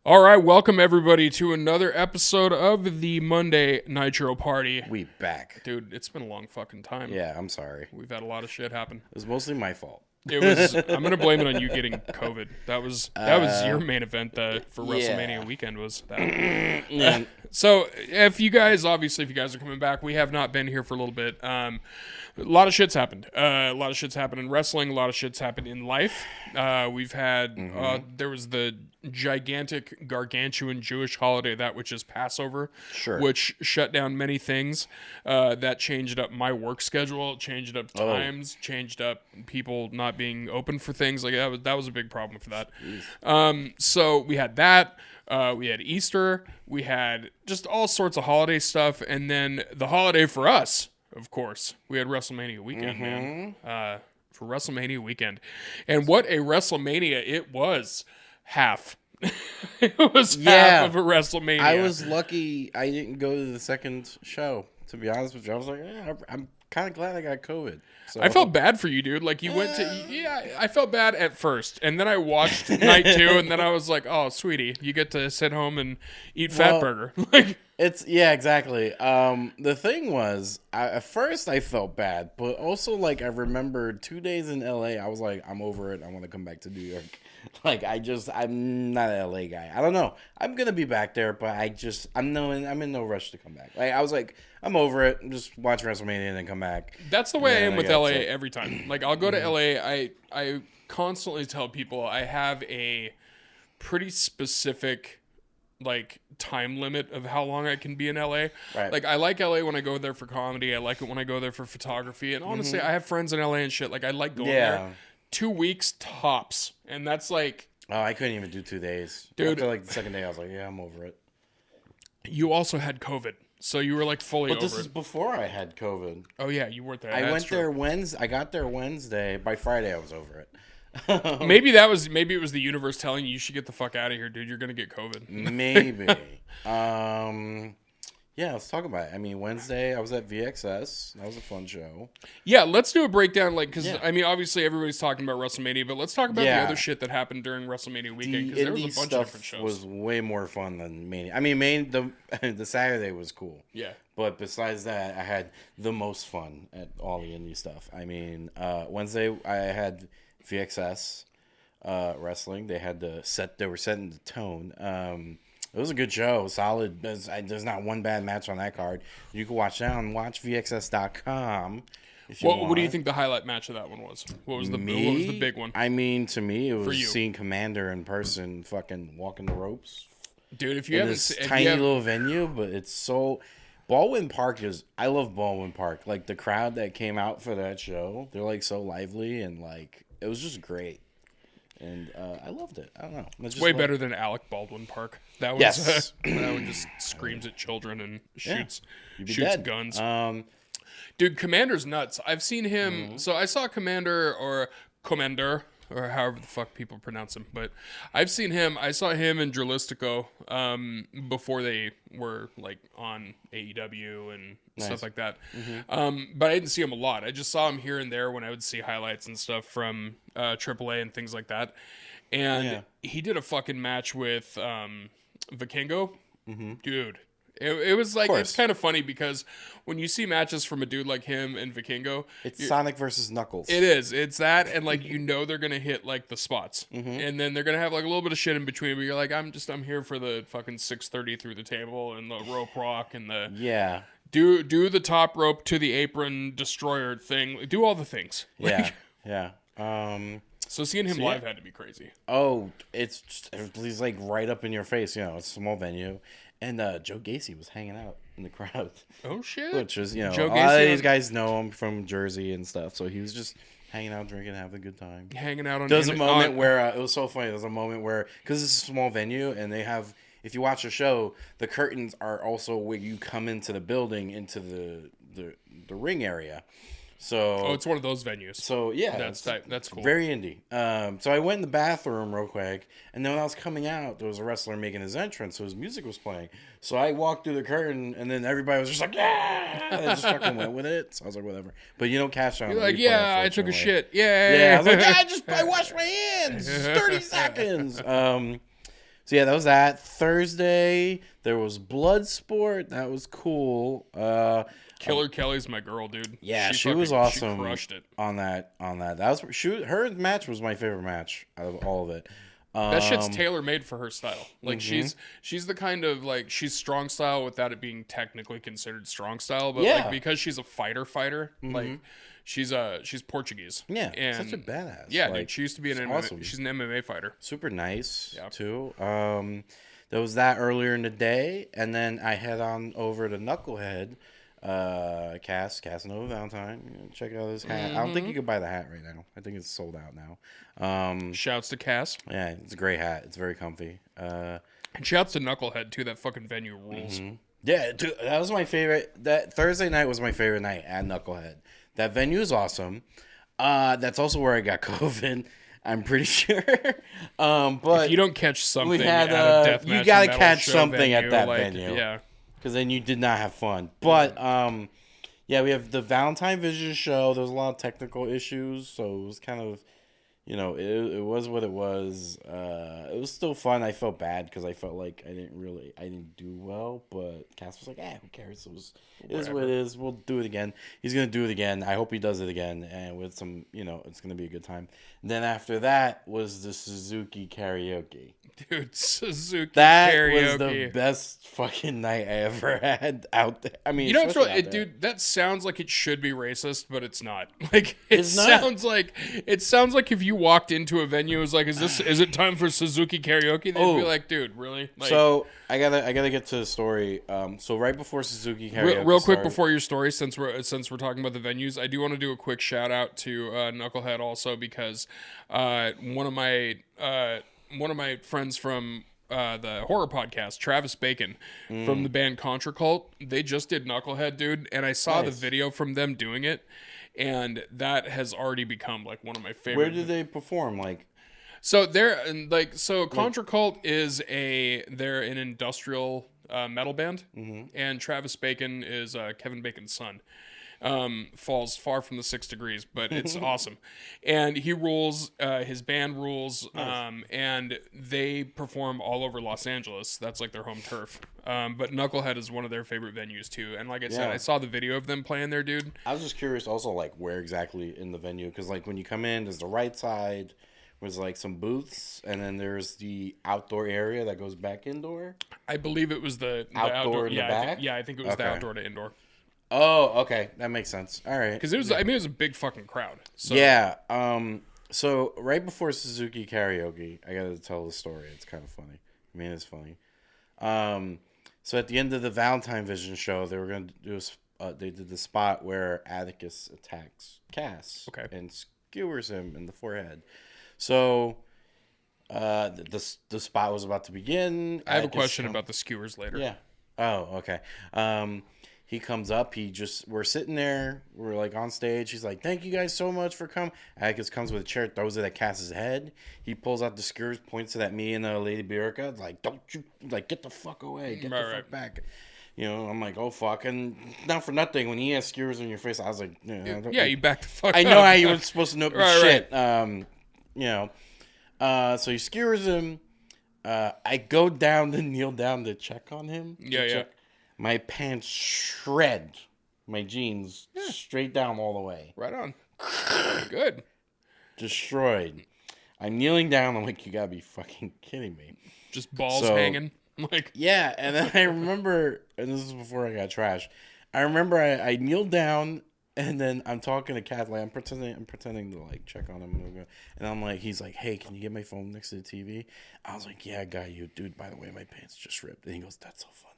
All right, welcome everybody to another episode of the Monday Nitro Party. We back. Dude, it's been a long fucking time. Yeah, I'm sorry. We've had a lot of shit happen. It was mostly my fault. I'm gonna blame it on you getting COVID. That was your main event for WrestleMania weekend was that. So if you guys are coming back, we have not been here for a little bit. A lot of shit's happened. A lot of shit's happened in wrestling. A lot of shit's happened in life. We've had there was the gigantic, gargantuan Jewish holiday, that which is Passover, which shut down many things. That changed up my work schedule, changed up times, changed up people not being open for things. Like that was a big problem for that. So we had that. We had Easter. We had just all sorts of holiday stuff, and then the holiday for us, of course, we had WrestleMania weekend, man. For WrestleMania weekend, and what a WrestleMania it was! Half. It was half of a WrestleMania. I was lucky I didn't go to the second show, to be honest with you. I was like, I'm kind of glad I got COVID. So. I felt bad for you, dude. Like, you went to... I felt bad at first. And then I watched night 2, and then I was like, oh, sweetie, you get to sit home and eat Fatburger. Like, exactly. The thing was, at first I felt bad, but also, like, I remembered 2 days in LA, I was like, I'm over it. I want to come back to New York. Like, I'm not an LA guy. I don't know. I'm going to be back there, but I'm in no rush to come back. Like, I was like, I'm over it. Just watch WrestleMania and then come back. That's the way I am with LA every time. Like, I'll go to LA. I constantly tell people I have a pretty specific, like, time limit of how long I can be in LA. Right. Like, I like LA when I go there for comedy. I like it when I go there for photography. And honestly, I have friends in LA and shit. Like, I like going there. 2 weeks tops, and that's like... Oh, I couldn't even do 2 days. Dude. After, like, the second day, I was like, yeah, I'm over it. You also had COVID, so you were, like, fully over it. But this is before I had COVID. Oh, yeah, you weren't there. I went there Wednesday. I got there Wednesday. By Friday, I was over it. Maybe it was the universe telling you should get the fuck out of here, dude. You're going to get COVID. Maybe. Yeah, let's talk about it. I mean, Wednesday, I was at VXS. That was a fun show. Yeah, let's do a breakdown, like, because, I mean, obviously everybody's talking about WrestleMania, but let's talk about the other shit that happened during WrestleMania weekend, because there was a bunch of different shows. Was way more fun than Mania. I mean, the Saturday was cool. Yeah. But besides that, I had the most fun at all the indie stuff. I mean, Wednesday, I had VXS wrestling. They were setting the tone. It was a good show, solid. There's not one bad match on that card. You can watch that on watchvxs.com. What do you think the highlight match of that one was? What was the big one? I mean, to me, it was seeing Commander in person, fucking walking the ropes. Dude, if you haven't seen tiny little venue, but it's so. Baldwin Park I love Baldwin Park. Like the crowd that came out for that show, they're like so lively and like it was just great. And I loved it. I don't know. It's way better than Alec Baldwin Park. That was that one just screams at children and shoots guns. Dude, Commander's nuts. I've seen him. So I saw Commander or however the fuck people pronounce him. But I've seen him. I saw him in Dralistico before they were like on AEW and stuff like that. But I didn't see him a lot. I just saw him here and there when I would see highlights and stuff from AAA and things like that. And he did a fucking match with Vikingo. Dude. It was like, it's kind of funny because when you see matches from a dude like him and Vikingo, it's Sonic versus Knuckles. It is. It's that, and like you know they're gonna hit like the spots, and then they're gonna have like a little bit of shit in between. But you're like, I'm here for the fucking 630 through the table and the rope rock and the do the top rope to the apron destroyer thing. Do all the things. So seeing him live had to be crazy. Oh, he's like right up in your face. You know, it's a small venue. And Joe Gacy was hanging out in the crowd. Oh, shit. Which is, Joe a lot of these guys know him from Jersey and stuff. So he was just hanging out, drinking, having a good time. Hanging out on... There was a moment where... it was so funny. There was a moment where... Because it's a small venue, and they have... If you watch the show, the curtains are also where you come into the building, into the ring area. So it's one of those venues. So yeah, that's cool. Very indie. So I went in the bathroom real quick, and then when I was coming out, there was a wrestler making his entrance, so his music was playing. So I walked through the curtain, and then everybody was just like, "Yeah!" And I just fucking went with it. So I was like, "Whatever." But you don't catch on. You're like, "Yeah, I took a shit." Yeah. Yeah. I was like, "I washed my hands. 30 seconds." So yeah, that was that. Thursday there was Bloodsport. That was cool. Killer Kelly's my girl, dude. Yeah, she was awesome. She crushed it on that. That was her match was my favorite match out of all of it. That shit's tailor made for her style. Like she's the kind of like she's strong style without it being technically considered strong style, but like because she's a fighter, like she's Portuguese. Yeah, and such a badass. Yeah, like, dude, she used to be she's an MMA fighter. Super nice too. There was that earlier in the day, and then I head on over to Knucklehead. Casanova Valentine. Check out his hat. I don't think you can buy the hat right now. I think it's sold out now. Shouts to Cass. Yeah, it's a great hat. It's very comfy. And shouts to Knucklehead too. That fucking venue rules. Yeah, dude, that was my favorite. That Thursday night was my favorite night at Knucklehead. That venue is awesome. That's also where I got COVID. I'm pretty sure. But if you don't catch something at a deathmatch, you gotta catch something at that venue. Yeah. Because then you did not have fun. But, yeah, we have the Valentine Vision show. There was a lot of technical issues, so it was kind of, it was what it was. It was still fun. I felt bad because I felt like I didn't do well. But Cass was like, who cares? It is what it is. We'll do it again. He's going to do it again. I hope he does it again. And with some, it's going to be a good time. And then after that was the Suzuki karaoke. Dude, Suzuki that karaoke. Was the best fucking night I ever had out there. I mean, it's really, dude. That sounds like it should be racist, but it's not. Like it sounds like if you walked into a venue, it was like, is it time for Suzuki karaoke? They'd be like, dude, really? Like, so I gotta get to the story. So right before Suzuki karaoke, real quick before your story, since we're talking about the venues, I do want to do a quick shout out to Knucklehead also because one of my friends from the horror podcast, Travis Bacon, from the band Contra Cult, they just did Knucklehead, dude, and I saw the video from them doing it, and that has already become like one of my favorite. Where did they perform? So Contra Cult is they're an industrial metal band, and Travis Bacon is Kevin Bacon's son. Falls far from the 6 degrees, but it's awesome. And he rules, his band rules, and they perform all over Los Angeles. That's like their home turf. But Knucklehead is one of their favorite venues too. And like I said, I saw the video of them playing there, dude. I was just curious also like where exactly in the venue, because like when you come in, there's the right side was like some booths, and then there's the outdoor area that goes back indoor. I believe it was the outdoor in the back? I think it was the outdoor to indoor. Oh, okay, that makes sense. All right, because it was. I mean, it was a big fucking crowd. So. Yeah. So right before Suzuki karaoke, I gotta tell the story. It's kind of funny. I mean, it's funny. So at the end of the Valentine Vision show, they were gonna do they did the spot where Atticus attacks Cass, and skewers him in the forehead. So, the spot was about to begin. I have a question about the skewers later. Yeah. Oh, okay. He comes up. We're sitting there. We're like on stage. He's like, "Thank you guys so much for coming." Atticus comes with a chair, throws it at Cass's head. He pulls out the skewers, points it at me and Lady Birica. It's like, "Don't you get the fuck away? Get the fuck back." I'm like, oh, fuck. And not for nothing, when he has skewers on your face, I was like, you back the fuck up. I know how you were supposed to know shit. So he skewers him. I go down to kneel down to check on him. Yeah. My pants shred. My jeans straight down all the way. Right on. Good. Destroyed. I'm kneeling down. I'm like, you gotta be fucking kidding me. Just balls hanging. Yeah, and then I remember, and this is before I got trashed. I remember I kneeled down, and then I'm talking to Kat. Like, I'm pretending to like check on him, and I'm like, he's like, "Hey, can you get my phone next to the TV?" I was like, "Yeah, I got you, dude. By the way, my pants just ripped." And he goes, "That's so funny."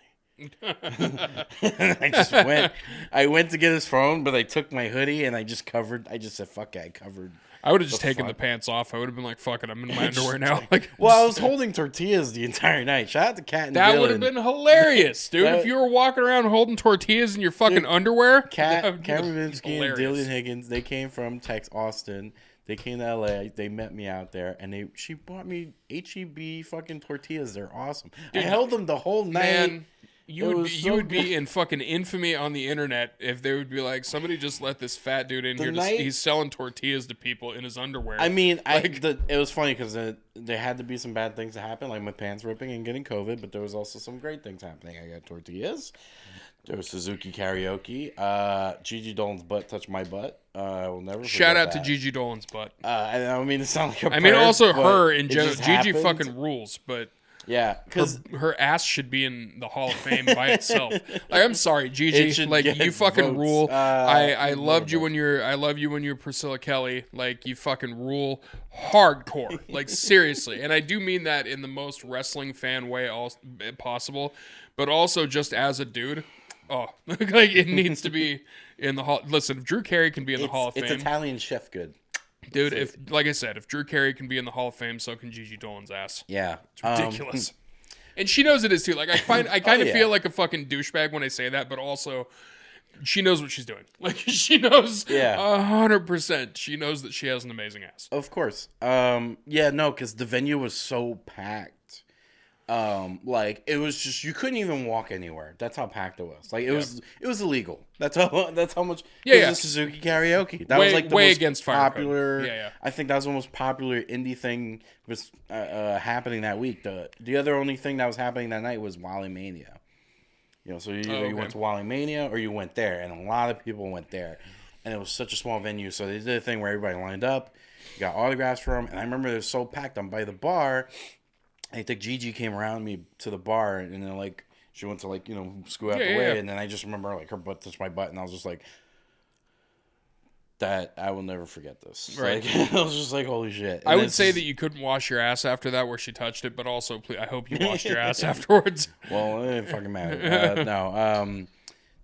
I went to get his phone, but I took my hoodie and I just said, "Fuck it," I covered. I would have just taken the pants off. I would have been like, "Fuck it, I'm in my underwear now." Well, I was holding tortillas the entire night. Shout out to Kat and Dylan. That would have been hilarious, dude. If you were walking around holding tortillas in your fucking underwear. Kat Ravinsky and Dylan Higgins, they came from Austin. They came to LA. They met me out there, and she bought me HEB fucking tortillas. They're awesome. Dude, I held them the whole night. Man. You would be in fucking infamy on the internet if they would be like, somebody just let this fat dude in here. He's selling tortillas to people in his underwear. I mean, it was funny because there had to be some bad things to happen, like my pants ripping and getting COVID, but there was also some great things happening. I got tortillas. There was Suzuki karaoke. Gigi Dolan's butt touched my butt. I will never Shout out that. to Gigi Dolan's butt. I don't mean to sound like a I mean, also perv, her in general. Gigi happened. fucking rules, but... Yeah, because her ass should be in the Hall of Fame by itself. Like, I'm sorry, Gigi. Like, you fucking votes. rule. I loved you when you're Priscilla Kelly. Like, you fucking rule hardcore. Like, seriously. And I do mean that in the most wrestling fan way possible, but also just as a dude. Oh, like it needs to be in the Hall. Listen, if Drew Carey can be in the Hall of Fame, it's Italian chef good. Dude, if Drew Carey can be in the Hall of Fame, so can Gigi Dolan's ass. Yeah. It's ridiculous. And she knows it is too. Like, I kind of yeah. feel like a fucking douchebag when I say that, but also she knows what she's doing. Like, she knows 100%. She knows that she has an amazing ass. Of course. Because the venue was so packed. Like, it was just, you couldn't even walk anywhere. That's how packed it was. Like, it was illegal. That's how much. It was a Suzuki karaoke. That was like the most against popular. Yeah. I think that was the most popular indie thing was happening that week. The other only thing that was happening that night was Wally Mania. You know, so you went to Wally Mania or you went there, and a lot of people went there, and it was such a small venue. So they did a thing where everybody lined up, you got autographs for them, and I remember it was so packed. I'm by the bar. I think Gigi came around me to the bar, and then, like, she went to, like, you know, scoot out the way, and then I just remember, like, her butt touched my butt, and I was just like, that, I will never forget this. Right. Like, I was just like, holy shit. And I would say that you couldn't wash your ass after that where she touched it, but also, I hope you washed your ass afterwards. Well, it didn't fucking matter. No.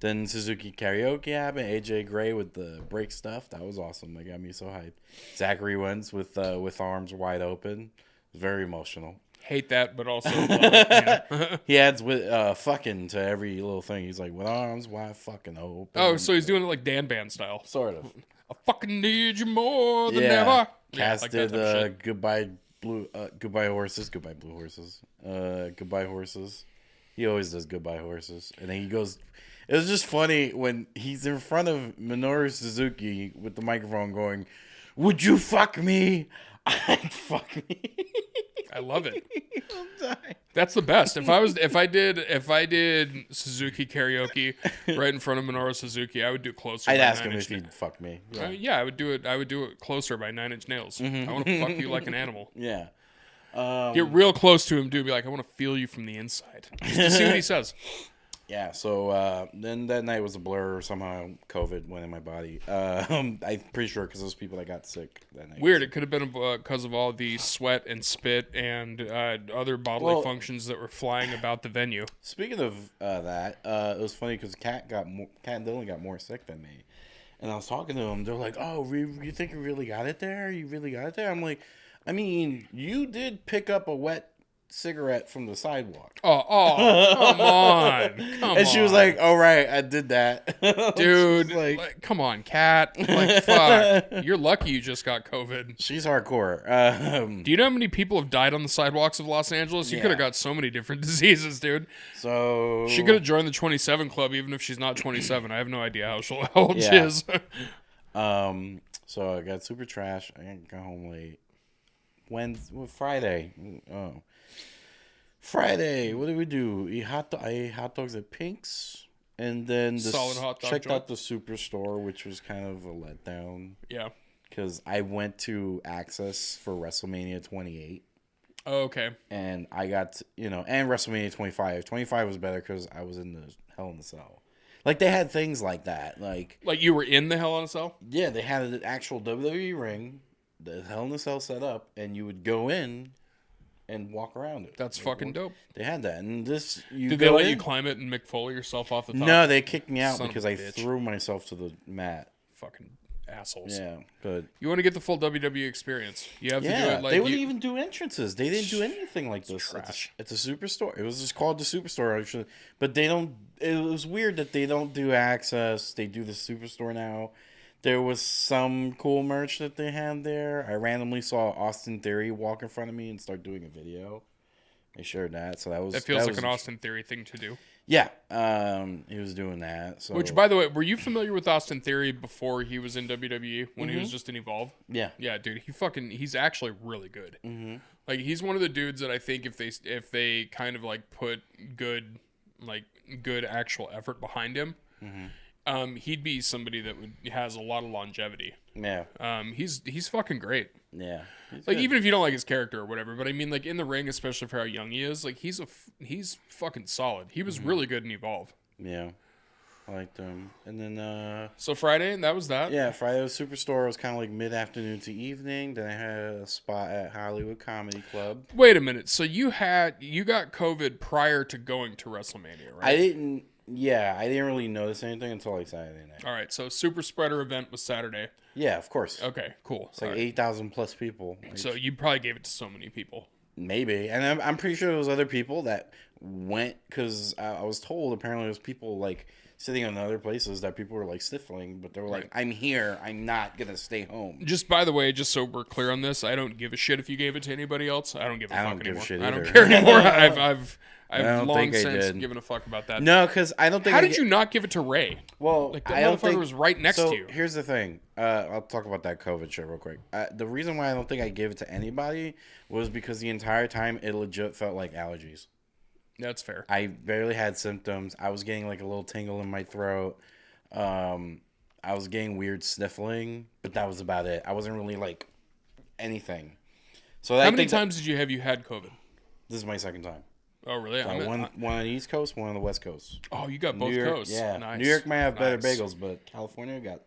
Then Suzuki karaoke happened. AJ Gray with the break stuff. That was awesome. That got me so hyped. Zachary Wentz with arms wide open. It was very emotional. Hate that, but also love it, you know? He adds with fucking to every little thing. He's like, with arms wide fucking open. Oh, so he's doing it like Dan Band style. Sort of. I fucking need you more than ever. Cass like did goodbye horses, goodbye blue horses, goodbye horses. He always does goodbye horses. And then he goes, it was just funny when he's in front of Minoru Suzuki with the microphone going, would you fuck me? I'd fuck me. I love it. That's the best. If I did Suzuki karaoke right in front of Minoru Suzuki, I would do it closer. I'd ask him if he'd fuck me. Yeah. I would do it closer by 9 Inch Nails. I want to fuck you like an animal. Yeah. Get real close to him, dude. Be like, I want to feel you from the inside. Just to see what he says. Yeah, so then that night was a blur. Somehow COVID went in my body. I'm pretty sure because those people that got sick that night. Weird. It could have been because of all the sweat and spit and other bodily functions that were flying about the venue. Speaking of that, it was funny because Kat and Dylan got more sick than me. And I was talking to them. They're like, oh, you think you really got it there? You really got it there? I'm like, I mean, you did pick up a wet cigarette from the sidewalk. Oh, come on. And she was like, all right, I did that. Dude, like, come on, Kat. Like, fuck. You're lucky you just got COVID. She's hardcore. Do you know how many people have died on the sidewalks of Los Angeles? You could have got so many different diseases, dude. So she could have joined the 27 Club even if she's not 27. I have no idea how old she is. So I got super trash. I got home late. Friday. Oh. Friday, what did we do? I ate hot dogs at Pink's, and then solid hot dog checked joint. out the Superstore, which was kind of a letdown. Yeah, because I went to Access for WrestleMania 28. Oh, okay. And I got and WrestleMania 25. 25 was better because I was in the Hell in a Cell. Like they had things like that, like you were in the Hell in a Cell. Yeah, they had an actual WWE ring, the Hell in a Cell set up, and you would go in and walk around it. That's fucking dope. They had that. And this... Did they let you climb it and Mick Foley yourself off the top? No, they kicked me out because I bitch. threw myself to the mat. Fucking assholes. Yeah, good. You want to get the full WWE experience. You have to do it like... they wouldn't even do entrances. They didn't do anything like this. It's a Superstore. It was just called the Superstore, actually. But they don't... It was weird that they don't do Access. They do the Superstore now. There was some cool merch that they had there. I randomly saw Austin Theory walk in front of me and start doing a video. They shared that, so that feels like an Austin Theory thing to do. Yeah, he was doing that. So. Which, by the way, were you familiar with Austin Theory before he was in WWE when he was just in Evolve? Yeah. Yeah, dude, he's actually really good. Mm-hmm. Like, he's one of the dudes that I think if they kind of like put good actual effort behind him, he'd be somebody that has a lot of longevity. Yeah. He's fucking great. Yeah. Like, even if you don't like his character or whatever, but I mean, like, in the ring, especially for how young he is, like, he's fucking solid. He was really good in Evolve. Yeah. I liked him. And then, So Friday, and that was that? Yeah, Friday was Superstore. It was kind of like mid-afternoon to evening. Then I had a spot at Hollywood Comedy Club. Wait a minute. So you got COVID prior to going to WrestleMania, right? I didn't really notice anything until like Saturday night. All right, so Super Spreader event was Saturday. Yeah, of course. Okay, cool. It's like 8,000 plus people. Like, so you probably gave it to so many people. Maybe. And I'm pretty sure there was other people that went, because I was told apparently there's people like sitting in other places that people were like sniffling, but they were like, I'm here. I'm not going to stay home. Just by the way, just so we're clear on this, I don't give a shit if you gave it to anybody else. I don't give a fuck anymore. I don't care anymore. I've long since given a fuck about that. No, because I don't think. How did you not give it to Ray? Well, like that motherfucker was right next to you. Here's the thing. I'll talk about that COVID shit real quick. The reason why I don't think I gave it to anybody was because the entire time it legit felt like allergies. That's fair. I barely had symptoms. I was getting like a little tingle in my throat. I was getting weird sniffling, but that was about it. I wasn't really like anything. So how many times did you had COVID? This is my second time. Oh, really? One on the East Coast, one on the West Coast. Oh, you got both coasts. Yeah. Nice. New York might have better bagels, but California got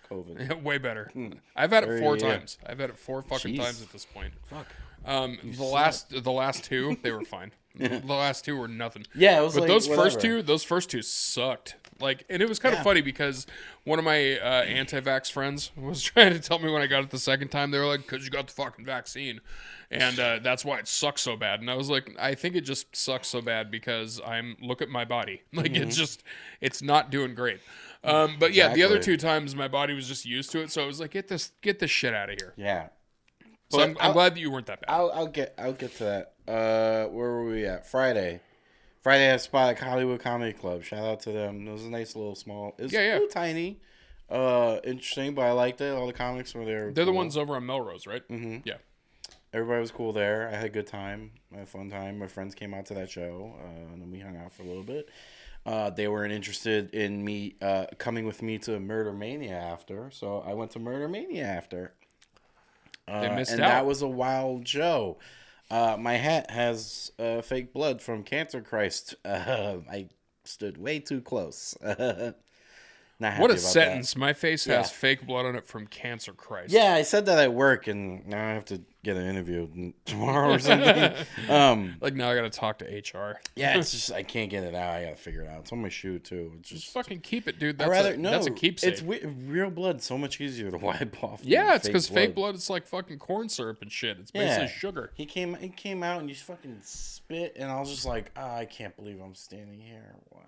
COVID. Way better. I've had it 4 times. I've had it 4 fucking times at this point. Fuck. The last 2, they were fine. The last 2 were nothing. Yeah, it was but like, those first two sucked. Like, and it was kind of funny because one of my anti-vax friends was trying to tell me when I got it the second time, they were like, "Because you got the fucking vaccine, and that's why it sucks so bad." And I was like, "I think it just sucks so bad because look at my body. Like, it's not doing great." But yeah, the other 2 times my body was just used to it, so I was like, "Get this shit out of here." Yeah. So I'm glad that you weren't that bad. I'll get to that. Where were we at? Friday I had a spot at Hollywood Comedy Club. Shout out to them. It was a nice little small. It was a little tiny. Interesting, but I liked it. All the comics were there. They're the ones over on Melrose, right? Mm-hmm. Yeah. Everybody was cool there. I had a good time. I had a fun time. My friends came out to that show, and then we hung out for a little bit. They weren't interested in me coming with me to Murder Mania after, so I went to Murder Mania after. They missed out. That was a wild show. My hat has fake blood from Cancer Christ. I stood way too close. Not happy what a about sentence. That. My face has fake blood on it from Cancer Christ. Yeah, I said that at work, and now I have to get an interview tomorrow or something. Like, now I got to talk to HR. Yeah, it's just, I can't get it out. I got to figure it out. It's on my shoe, too. It's just fucking keep it, dude. That's a keepsake. It's real blood. So much easier to wipe off. Yeah, it's because fake blood is like fucking corn syrup and shit. It's basically sugar. He came out and you fucking spit, and I was just like, I can't believe I'm standing here. Why?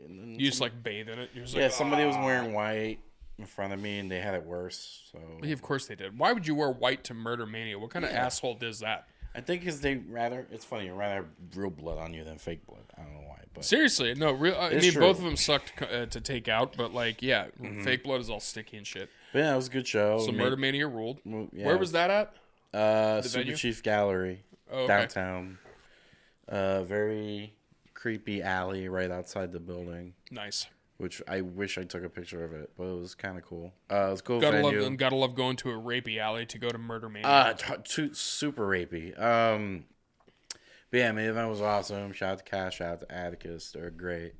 And then you just like bathe in it. You're just somebody was wearing white in front of me, and they had it worse. So yeah, of course they did. Why would you wear white to Murder Mania? What kind of asshole does that? I think because it's funny, rather have real blood on you than fake blood. I don't know why, but seriously, no, real. I mean, both of them sucked to take out, but like, fake blood is all sticky and shit. But yeah, it was a good show. So Murder Mania ruled. Yeah. Where was that at? Super venue? Chief Gallery, downtown. Very creepy alley right outside the building. Nice. Which I wish I took a picture of it, but it was kind of cool. It was a cool gotta venue. Gotta love going to a rapey alley to go to Murder Mania. Super rapey. But yeah, main event was awesome. Shout out to Cash, shout out to Atticus. They're great.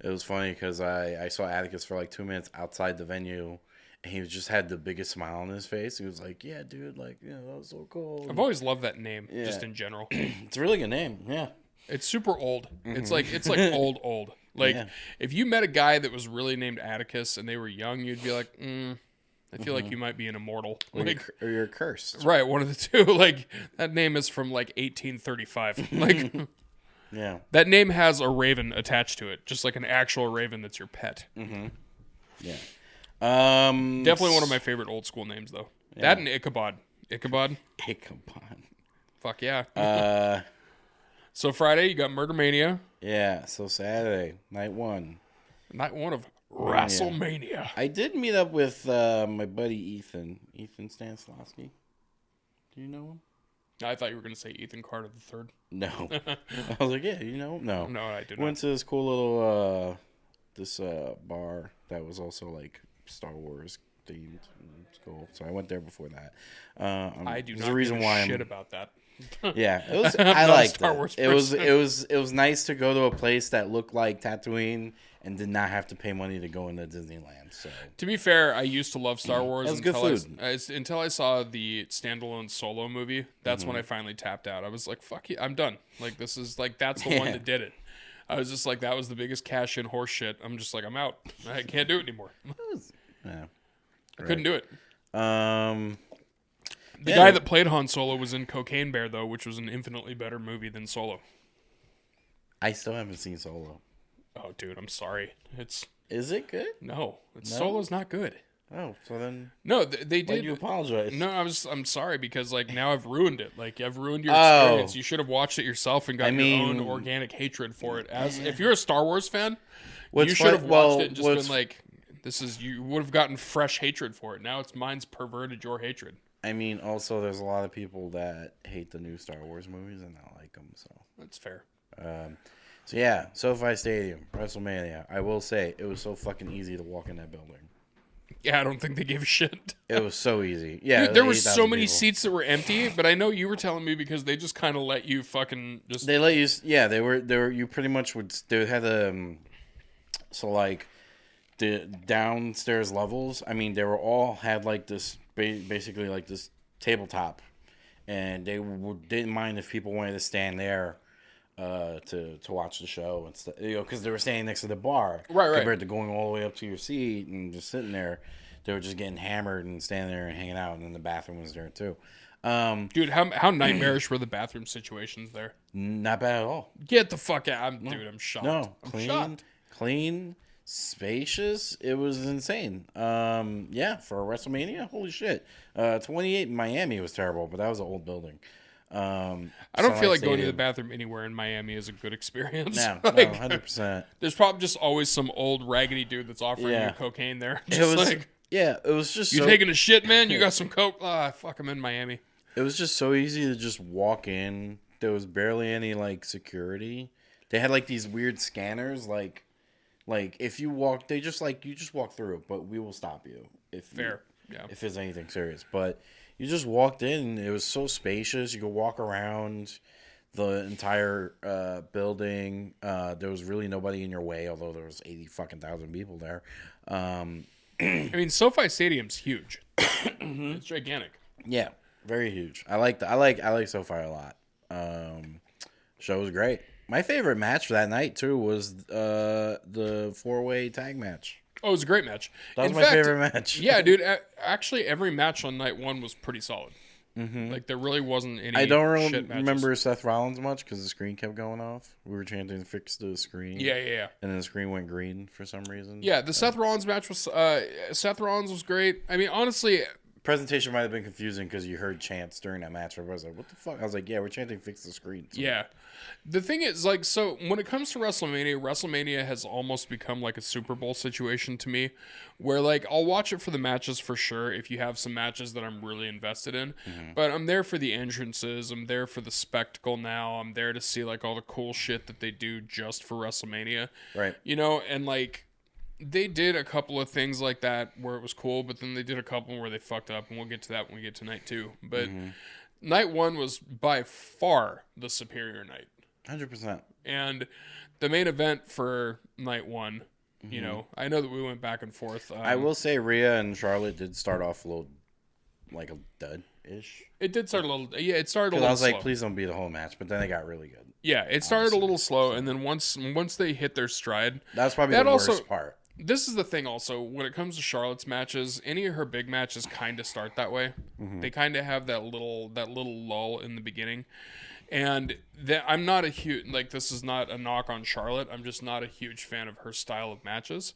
It was funny because I saw Atticus for like 2 minutes outside the venue, and he just had the biggest smile on his face. He was like, "Yeah, dude, like, that was so cool." I've always loved that name, just in general. It's a really good name. Yeah. It's super old. Mm-hmm. It's like old. Like, if you met a guy that was really named Atticus and they were young, you'd be like, I feel like you might be an immortal. Or you're cursed. Right, one of the two. Like, that name is from, like, 1835. Like, yeah. That name has a raven attached to it, just like an actual raven that's your pet. Mm-hmm. Yeah. Definitely one of my favorite old school names, though. Yeah. That and Ichabod. Ichabod? Ichabod. Fuck yeah. So Friday, you got Murder Mania. Yeah, so Saturday, night one. Night one of WrestleMania. I did meet up with my buddy Ethan Stanislavski. Do you know him? I thought you were going to say Ethan Carter III. No. I was like, yeah, you know him? No. No, I did not. Went to this cool little bar that was also like Star Wars themed. It's cool. So I went there before that. I do not give a shit about that. Yeah, it was. I liked it. It was nice to go to a place that looked like Tatooine and did not have to pay money to go into Disneyland. So to be fair, I used to love Star Wars until I saw the standalone Solo movie. That's when I finally tapped out. I was like, "Fuck you, I'm done." Like this is like that's the one that did it. I was just like, that was the biggest cash in horse shit. I'm just like, I'm out. I can't do it anymore. Yeah, I couldn't do it. The Yeah. guy that played Han Solo was in Cocaine Bear, though, which was an infinitely better movie than Solo. I still haven't seen Solo. Oh, dude, I'm sorry. Is it good? No. Solo's not good. Oh, so then No, they did. why do you apologize? No, I'm sorry because like now I've ruined it. Like I've ruined your experience. You should have watched it yourself and got your own organic hatred for it. As if you're a Star Wars fan, you should have watched it and just been like, you would have gotten fresh hatred for it. Now mine's perverted your hatred. I mean, also, there's a lot of people that hate the new Star Wars movies and not like them, so. That's fair. So, yeah, SoFi Stadium, WrestleMania. I will say, it was so fucking easy to walk in that building. Yeah, I don't think they gave a shit. It was so easy. Yeah, dude, there were so many seats that were empty, but I know you were telling me because they just kind of let you fucking just... They let you... Yeah, they were... You pretty much would... They had so, like, the downstairs levels, I mean, they were all had, like, this... Basically, like, this tabletop. And they didn't mind if people wanted to stand there to watch the show and stuff, because they were standing next to the bar, right? Compared to going all the way up to your seat and just sitting there, they were just getting hammered and standing there and hanging out, and then the bathroom was there too. Dude, how nightmarish were the bathroom situations there? Not bad at all. Get the fuck out! Dude, I'm shocked. No, I'm clean, spacious. It was insane. Yeah, for a WrestleMania, holy shit. 28 in Miami was terrible, but that was an old building. I don't feel like going to the bathroom anywhere in Miami is a good experience. No, like, 100%. There's probably just always some old raggedy dude that's offering you cocaine there. It was just you taking a shit, man? You got some coke? Fuck, I'm in Miami. It was just so easy to just walk in. There was barely any like security. They had like these weird scanners, like if you walk, they just like you just walk through, but we will stop you if there's anything serious. But you just walked in, and it was so spacious. You could walk around the entire building. There was really nobody in your way, although there was 80,000 people there. I mean, SoFi Stadium's huge. It's gigantic. Yeah, very huge. I like SoFi a lot. Show was great. My favorite match for that night too was the 4-way tag match. Oh, it was a great match. That was my favorite match. Yeah, dude. Actually, every match on night one was pretty solid. Mm-hmm. Like there really wasn't any. I don't really remember Seth Rollins much because the screen kept going off. We were chanting "Fix the screen." Yeah. And then the screen went green for some reason. Yeah, the Seth Rollins match was. Seth Rollins was great. I mean, honestly. Presentation might have been confusing because you heard chants during that match. Everybody was like, "What the fuck?" I was like, "Yeah, we're chanting "Fix the screen." So. Yeah, the thing is, like, so when it comes to WrestleMania has almost become like a Super Bowl situation to me, where like I'll watch it for the matches for sure if you have some matches that I'm really invested in, but I'm there for the entrances. I'm there for the spectacle. Now I'm there to see like all the cool shit that they do just for WrestleMania, right? You know, and like. They did a couple of things like that where it was cool, but then they did a couple where they fucked up, and we'll get to that when we get to night two. But night one was by far the superior night. 100%. And the main event for night one, you know, I know that we went back and forth. I will say Rhea and Charlotte did start off a little like a dud-ish. It did start a little, it started a little I was slow. like, please don't be the whole match, but then it got really good. Yeah, it started a little slow, and then once they hit their stride, that's probably the worst part. This is the thing also, when it comes to Charlotte's matches, any of her big matches kind of start that way. They kind of have that little lull in the beginning. And I'm not a huge, like, this is not a knock on Charlotte. I'm just not a huge fan of her style of matches.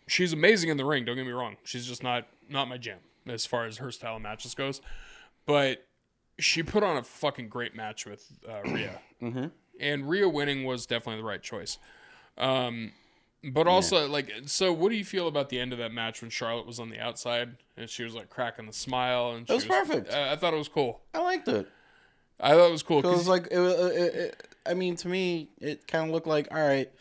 She's amazing in the ring, don't get me wrong. She's just not my jam as far as her style of matches goes. But she put on a fucking great match with Rhea. And Rhea winning was definitely the right choice. But also, like, so what do you feel about the end of that match when Charlotte was on the outside and she was like cracking the smile? And it was perfect. I thought it was cool. I liked it. I thought it was cool. Because like I mean, to me, it kind of looked like, all right,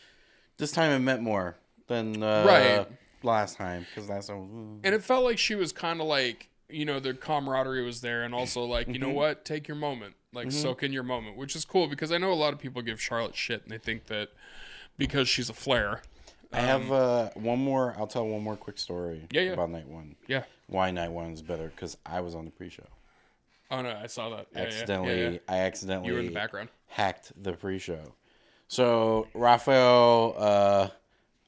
this time it meant more than last time. Because last time, and it felt like she was kind of like, you know, the camaraderie was there, and also like, you know what, take your moment, like soak in your moment, which is cool because I know a lot of people give Charlotte shit and they think that because she's a Flair. I have one more. I'll tell one more quick story about night one. Yeah. Why night one is better? Because I was on the pre-show. Oh no, I saw that. I accidentally. You were in the background. Hacked the pre-show. So Rafael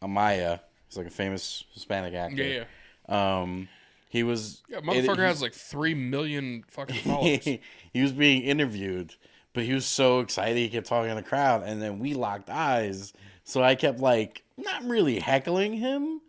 Amaya, he's like a famous Hispanic actor. He was. Yeah, motherfucker has like 3 million fucking followers. He was being interviewed, but he was so excited he kept talking to the crowd, and then we locked eyes. So I kept like not really heckling him,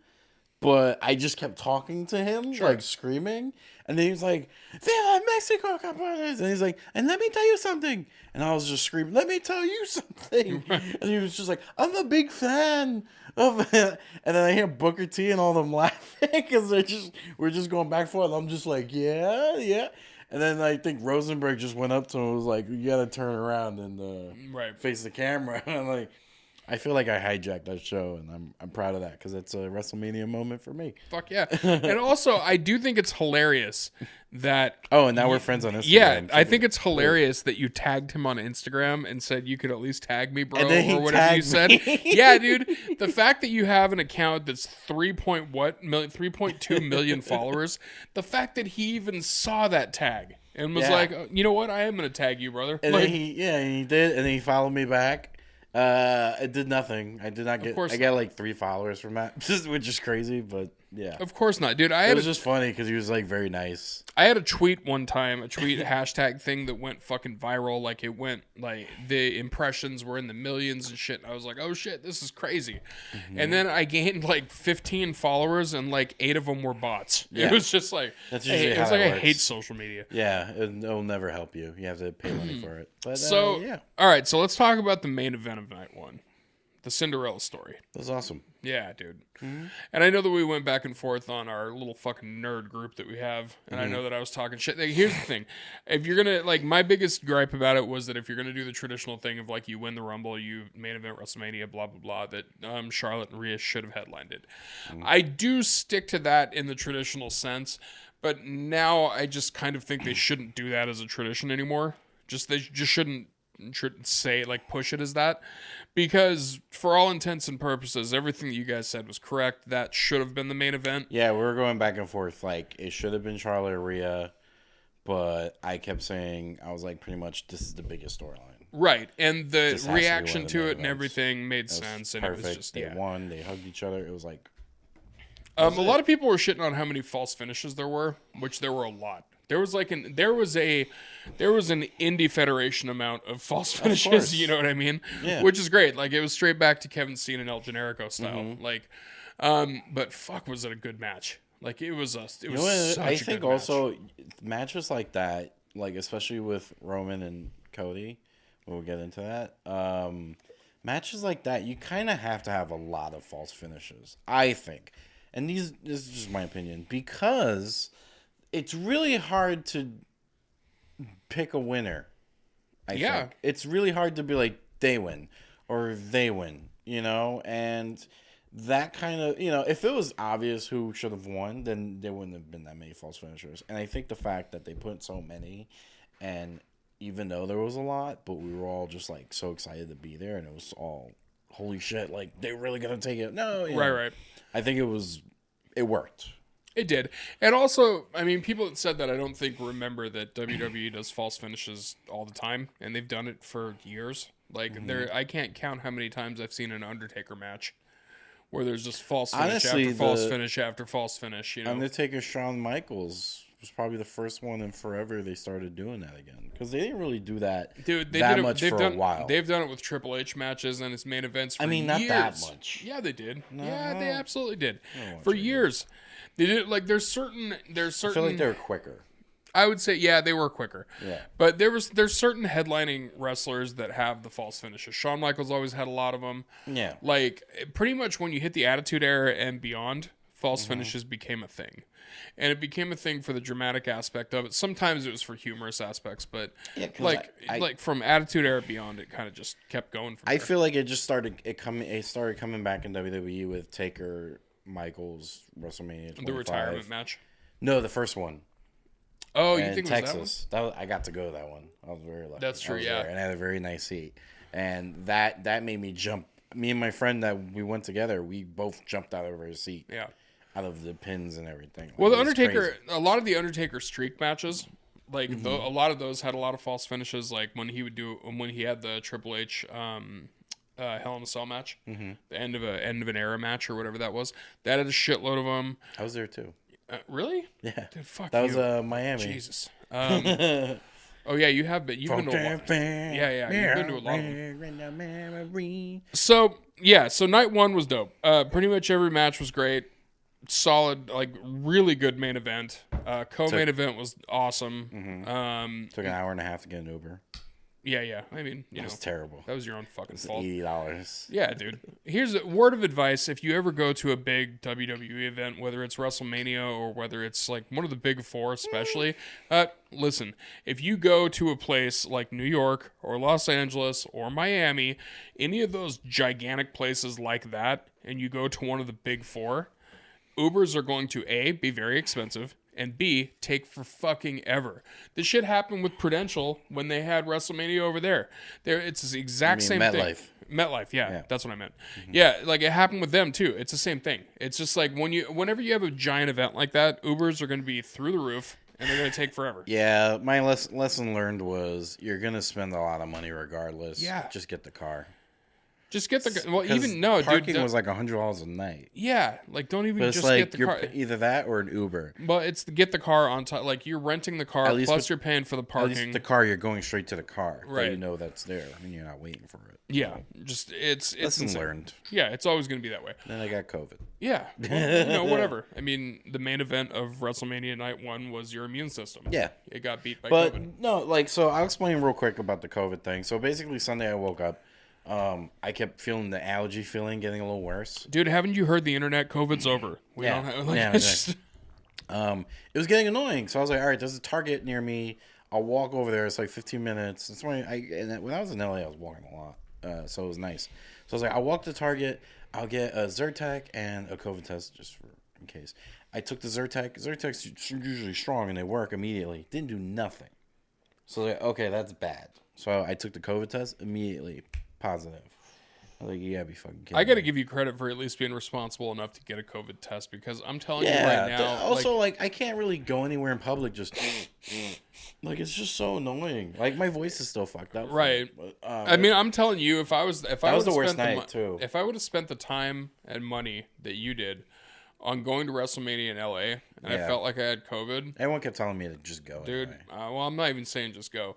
but I just kept talking to him, like screaming. And then he was like, "Viva Mexico, cabrones!" And he's like, "And let me tell you something." And I was just screaming, "Let me tell you something." And he was just like, "I'm a big fan of it." And then I hear Booker T and all them laughing because we're just going back and forth. I'm just like, yeah. And then I think Rosenberg just went up to him and was like, "You got to turn around and face the camera." And I'm like, I feel like I hijacked that show, and I'm proud of that because it's a WrestleMania moment for me. Fuck yeah. And also, I do think it's hilarious that... Oh, and now we're friends on Instagram. Yeah, I think it's hilarious that you tagged him on Instagram and said you could at least tag me, bro, or whatever you said. Yeah, dude. The fact that you have an account that's 3.2 million followers, the fact that he even saw that tag and was like, oh, you know what? I am going to tag you, brother. And like, then he did, and then he followed me back. It did nothing. I did not get. I got like 3 followers from that, which is crazy, but yeah. Of course not, dude. It was just funny because he was like very nice. I had a tweet one time, hashtag thing that went fucking viral. Like it went like the impressions were in the millions and shit. And I was like, oh shit, this is crazy. And then I gained like 15 followers and like 8 of them were bots. Yeah. It was just like that's usually how it like works. I hate social media. Yeah, it'll never help you. You have to pay money for it. But, all right, so let's talk about the main event of night one. The Cinderella story. That was awesome. Yeah, dude. And I know that we went back and forth on our little fucking nerd group that we have, and I know that I was talking shit. Like, here's the thing. If you're going to, like, my biggest gripe about it was that if you're going to do the traditional thing of, like, you win the Rumble, you main event WrestleMania, blah, blah, blah, that Charlotte and Rhea should have headlined it. I do stick to that in the traditional sense, but now I just kind of think they shouldn't do that as a tradition anymore. They just shouldn't say, like, push it as that, because for all intents and purposes everything that you guys said was correct. That should have been the main event. Yeah, we were going back and forth, like it should have been Charlotte or Rhea, but I kept saying, I was like, pretty much this is the biggest storyline, right? And the reaction to it and everything made sense, and perfect. It was just they won, they hugged each other, it was like a lot of people were shitting on how many false finishes there were, which there were a lot. There was an Indie Federation amount of false finishes. You know what I mean? Yeah. Which is great. Like it was straight back to Kevin Steen and El Generico style. Like, but fuck, was it a good match? Like it was such a good match. I think also matches like that, like especially with Roman and Cody, we'll get into that. Matches like that, you kind of have to have a lot of false finishes, I think. And this is just my opinion, because it's really hard to pick a winner. I think. It's really hard to be like, they win or they win, you know? And that kind of, you know, if it was obvious who should have won, then there wouldn't have been that many false finishers. And I think the fact that they put so many, and even though there was a lot, but we were all just like so excited to be there, and it was all, holy shit, like they're really going to take it. No, you know, right. I think it worked. It did. And also, I mean, people that said that I don't think remember that WWE does false finishes all the time, and they've done it for years. Like, I can't count how many times I've seen an Undertaker match where there's just false finish after false finish after false finish. You know, Undertaker Shawn Michaels was probably the first one in forever they started doing that again, because they didn't really do that. Dude, they did it much for a while. They've done it with Triple H matches and his main events for years. Not that much. Yeah, they did. No. Yeah, they absolutely did. For years. They did, like, there's certain. I feel like they were quicker. I would say, yeah, they were quicker. Yeah. But there's certain headlining wrestlers that have the false finishes. Shawn Michaels always had a lot of them. Yeah. Like, pretty much when you hit the Attitude Era and beyond, false finishes became a thing. And it became a thing for the dramatic aspect of it. Sometimes it was for humorous aspects, but like from Attitude Era beyond, it kind of just kept going from I there. feel like it started coming back in WWE with Taker, Michaels, WrestleMania 25. The retirement match. No, the first one. Oh, you in think Texas? I got to go to that one. I was very lucky. That's true, yeah. And I had a very nice seat, and that made me jump. Me and my friend that we went together, we both jumped out of our seat. Yeah. Out of the pins and everything. Well, the Undertaker, a lot of the Undertaker streak matches, like a lot of those had a lot of false finishes. Like when he had the Triple H Hell in a Cell match, the end of an era match or whatever that was. That had a shitload of them. I was there too. Really? Yeah. Dude, fuck that you. was Miami. Jesus. Oh yeah, you have, but you've been to a lot. Yeah, you've been to a lot of them. So night one was dope. Pretty much every match was great. Solid, like really good main event. Co-main event was awesome. Took an hour and a half to get an Uber. Yeah. I mean, it was terrible. That was your own fucking fault. $80. Yeah, dude. Here's a word of advice: if you ever go to a big WWE event, whether it's WrestleMania or whether it's like one of the big four, especially, listen. If you go to a place like New York or Los Angeles or Miami, any of those gigantic places like that, and you go to one of the big four, Ubers are going to A, be very expensive, and B, take for fucking ever. This shit happened with Prudential when they had WrestleMania over there. It's the exact same thing. MetLife, yeah, that's what I meant. Yeah, like it happened with them too. It's the same thing. It's just like whenever you have a giant event like that, Ubers are going to be through the roof and they're going to take forever. Yeah, my lesson learned was you're going to spend a lot of money regardless. Yeah. Just get the car. Just get the parking was like $100 a night. Yeah, like don't even but just like get the car. Either that or an Uber. But it's to get the car on top. Like you're renting the car plus you're paying for the parking. At least the car, you're going straight to the car. Right. So you know that's there and you're not waiting for it. Yeah, just it's lesson insane. learned. Yeah, it's always going to be that way. Then I got COVID. Yeah, well, whatever. I mean, the main event of WrestleMania Night 1 was your immune system. Yeah, it got beat by but COVID. No, so I'll explain real quick about the COVID thing. So basically, Sunday I woke up. I kept feeling the allergy feeling getting a little worse. Dude, haven't you heard the internet? COVID's over. We don't have, like, it was getting annoying. So I was like, all right, there's a Target near me. I'll walk over there. It's like 15 minutes. That's when when I was in LA, I was walking a lot. So it was nice. So I was like, I'll walk to Target. I'll get a Zyrtec and a COVID test just in case. I took the Zyrtec. Zyrtec's usually strong and they work immediately. Didn't do nothing. So I was like, okay, that's bad. So I took the COVID test immediately. Positive. I was like, you gotta be fucking kidding I gotta me. give you credit for at least being responsible enough to get a COVID test because I'm telling you right now. Also, like I can't really go anywhere in public just like it's just so annoying. Like my voice is still fucked up. Right. But, I mean, I'm telling you, if I would have spent the time and money that you did on going to WrestleMania in LA and I felt like I had COVID. Everyone kept telling me to just go. Dude, anyway. well, I'm not even saying just go.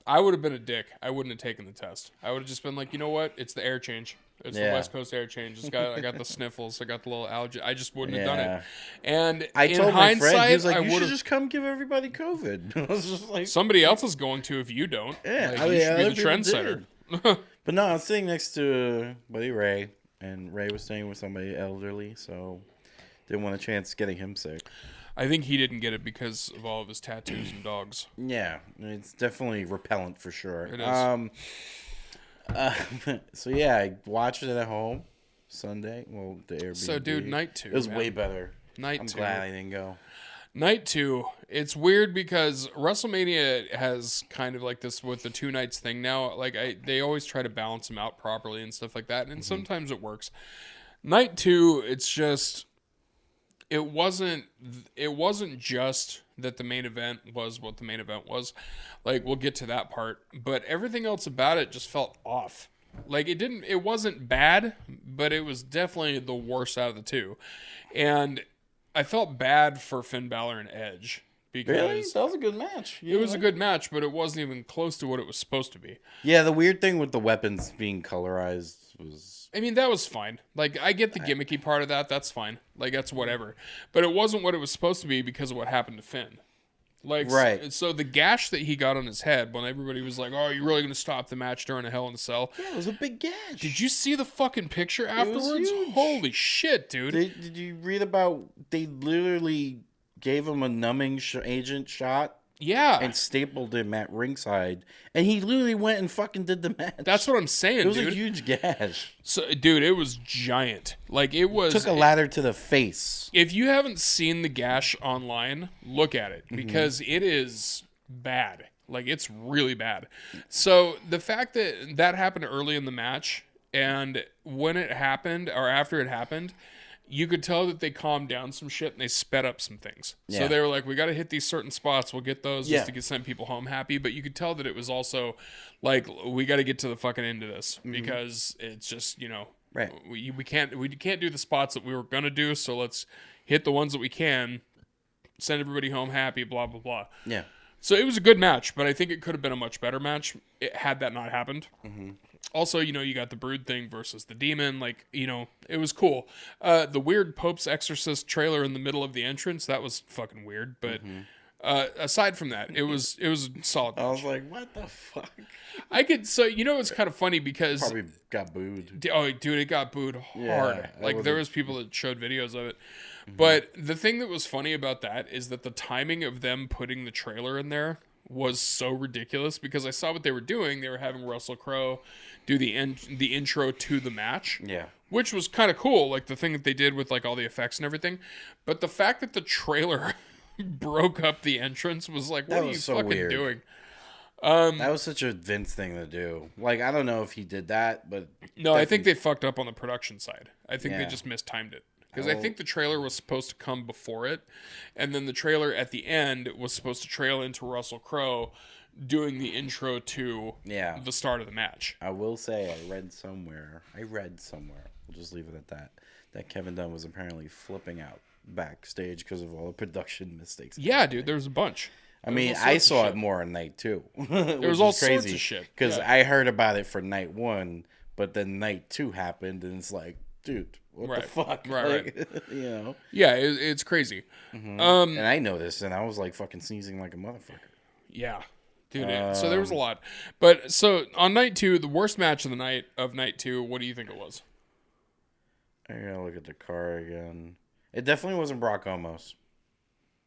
I would have been a dick. I wouldn't have taken the test. I would have just been like, you know what? It's the air change. It's the West Coast air change. I got the sniffles. I got the little allergy. I just wouldn't have done it. And I told my friend, he was like, I you should just come give everybody COVID. I was just like, somebody else is going to if you don't. Yeah, like, you should be the trendsetter. But no, I was sitting next to buddy Ray, and Ray was staying with somebody elderly, so didn't want a chance getting him sick. I think he didn't get it because of all of his tattoos and dogs. Yeah, it's definitely repellent for sure. It is. So yeah, I watched it at home Sunday. Well, the Airbnb. So dude, night 2. It was way better. I'm glad I didn't go. Night 2, it's weird because WrestleMania has kind of like this with the 2 nights thing now. Like they always try to balance them out properly and stuff like that, and sometimes it works. Night 2, it's just. It wasn't just that the main event was what the main event was. Like, we'll get to that part. But everything else about it just felt off. Like, it wasn't bad, but it was definitely the worst out of the 2. And I felt bad for Finn Balor and Edge. Because really? That was a good match. It was a good match, but it wasn't even close to what it was supposed to be. Yeah, the weird thing with the weapons being colorized was... I mean, that was fine. Like, I get the gimmicky part of that. That's fine. Like, that's whatever. But it wasn't what it was supposed to be because of what happened to Finn. Like, right. so the gash that he got on his head when everybody was like, "Oh, you're really going to stop the match during a Hell in a Cell?" Yeah, it was a big gash. Did you see the fucking picture afterwards? It was huge. Holy shit, dude. Did you read about they literally gave him a numbing agent shot? Yeah. And stapled him at ringside. And he literally went and fucking did the match. That's what I'm saying, dude. It was a huge gash. So, dude, it was giant. Like, it was... Took a ladder to the face. If you haven't seen the gash online, look at it. Because it is bad. Like, it's really bad. So, the fact that that happened early in the match, and when it happened, or after it happened... You could tell that they calmed down some shit and they sped up some things. Yeah. So they were like, we got to hit these certain spots. We'll get those just to send people home happy. But you could tell that it was also like, we got to get to the fucking end of this because it's just, right. we can't do the spots that we were going to do. So let's hit the ones that we can, send everybody home happy, blah, blah, blah. Yeah. So it was a good match, but I think it could have been a much better match had that not happened. Also, you got the Brood thing versus the Demon. Like, it was cool. The weird Pope's Exorcist trailer in the middle of the entrance, that was fucking weird. But aside from that, it was a solid match. I was like, what the fuck? It's kind of funny because... Probably got booed. Oh, dude, it got booed hard. Yeah, like, there was people that showed videos of it. But the thing that was funny about that is that the timing of them putting the trailer in there was so ridiculous because I saw what they were doing. They were having Russell Crowe do the intro to the match. Yeah. Which was kind of cool, like the thing that they did with like all the effects and everything. But the fact that the trailer broke up the entrance was like, what are you so fucking weird. Doing? That was such a Vince thing to do. Like, I don't know if he did that, but... No, I think they fucked up on the production side. I think they just mistimed it. Because I think the trailer was supposed to come before it, and then the trailer at the end was supposed to trail into Russell Crowe doing the intro to the start of the match. I will say I read somewhere, we'll just leave it at that Kevin Dunn was apparently flipping out backstage because of all the production mistakes. Yeah, dude, there was a bunch. I mean, I saw it more on night 2. There was all sorts of shit. Because I heard about it for night 1, but then night 2 happened, and it's like, dude... What the fuck? Right. Yeah, it's crazy. And I noticed, and I was like fucking sneezing like a motherfucker. Yeah. Dude, so there was a lot. But, so, on night 2, the worst match of the night of night 2, what do you think it was? I gotta look at the card again. It definitely wasn't Brock Omos.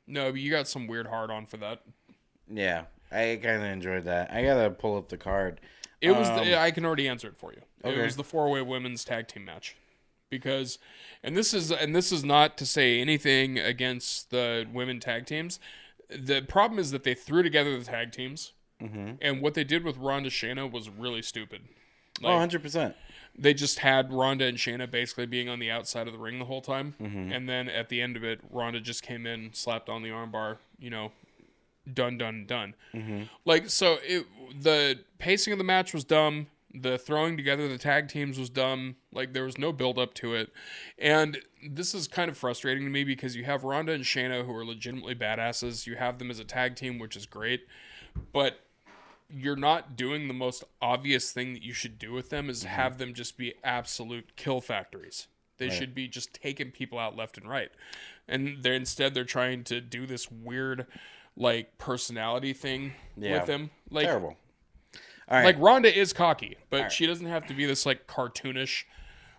No, but you got some weird hard-on for that. Yeah, I kind of enjoyed that. I gotta pull up the card. It was, I can already answer it for you. Okay. It was the 4-way women's tag team match. Because, and this is not to say anything against the women tag teams. The problem is that they threw together the tag teams, and what they did with Ronda Shayna was really stupid. Like, 100%. They just had Ronda and Shayna basically being on the outside of the ring the whole time, and then at the end of it, Ronda just came in, slapped on the armbar, done. Like, so the pacing of the match was dumb. The throwing together the tag teams was dumb. Like, there was no build up to it. And this is kind of frustrating to me because you have Ronda and Shayna who are legitimately badasses. You have them as a tag team, which is great. But you're not doing the most obvious thing that you should do with them is have them just be absolute kill factories. They should be just taking people out left and right. And instead they're trying to do this weird, like, personality thing with them. Like, terrible. All right. Like, Ronda is cocky, but she doesn't have to be this, like, cartoonish,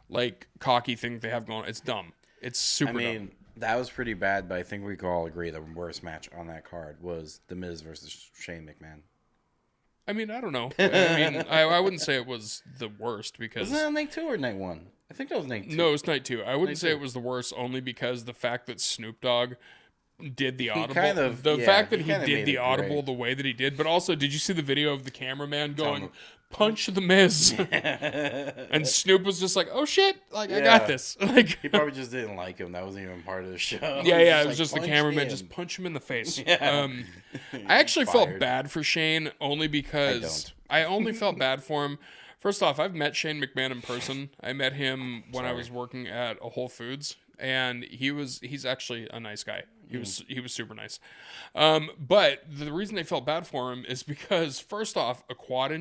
like, cocky thing they have going on. It's dumb. It's super dumb. That was pretty bad, but I think we can all agree the worst match on that card was The Miz versus Shane McMahon. I mean, I don't know. I wouldn't say it was the worst because... Wasn't that night 2 or night 1? I think that was night 2. No, it was night 2. I wouldn't say it was the worst only because the fact that Snoop Dogg did the audible. Fact that he did the audible the way that he did, but also, did you see the video of the cameraman going, punch the Miz? And Snoop was just like, oh shit, like, I got this. Like, he probably just didn't like him. That wasn't even part of the show. Yeah, it was just the cameraman, just punch him in the face. I actually felt bad for Shane only because I only felt bad for him. First off, I've met Shane McMahon in person. I met him when I was working at a Whole Foods, and he's actually a nice guy. He was super nice. But the reason I felt bad for him is because, first off, a quad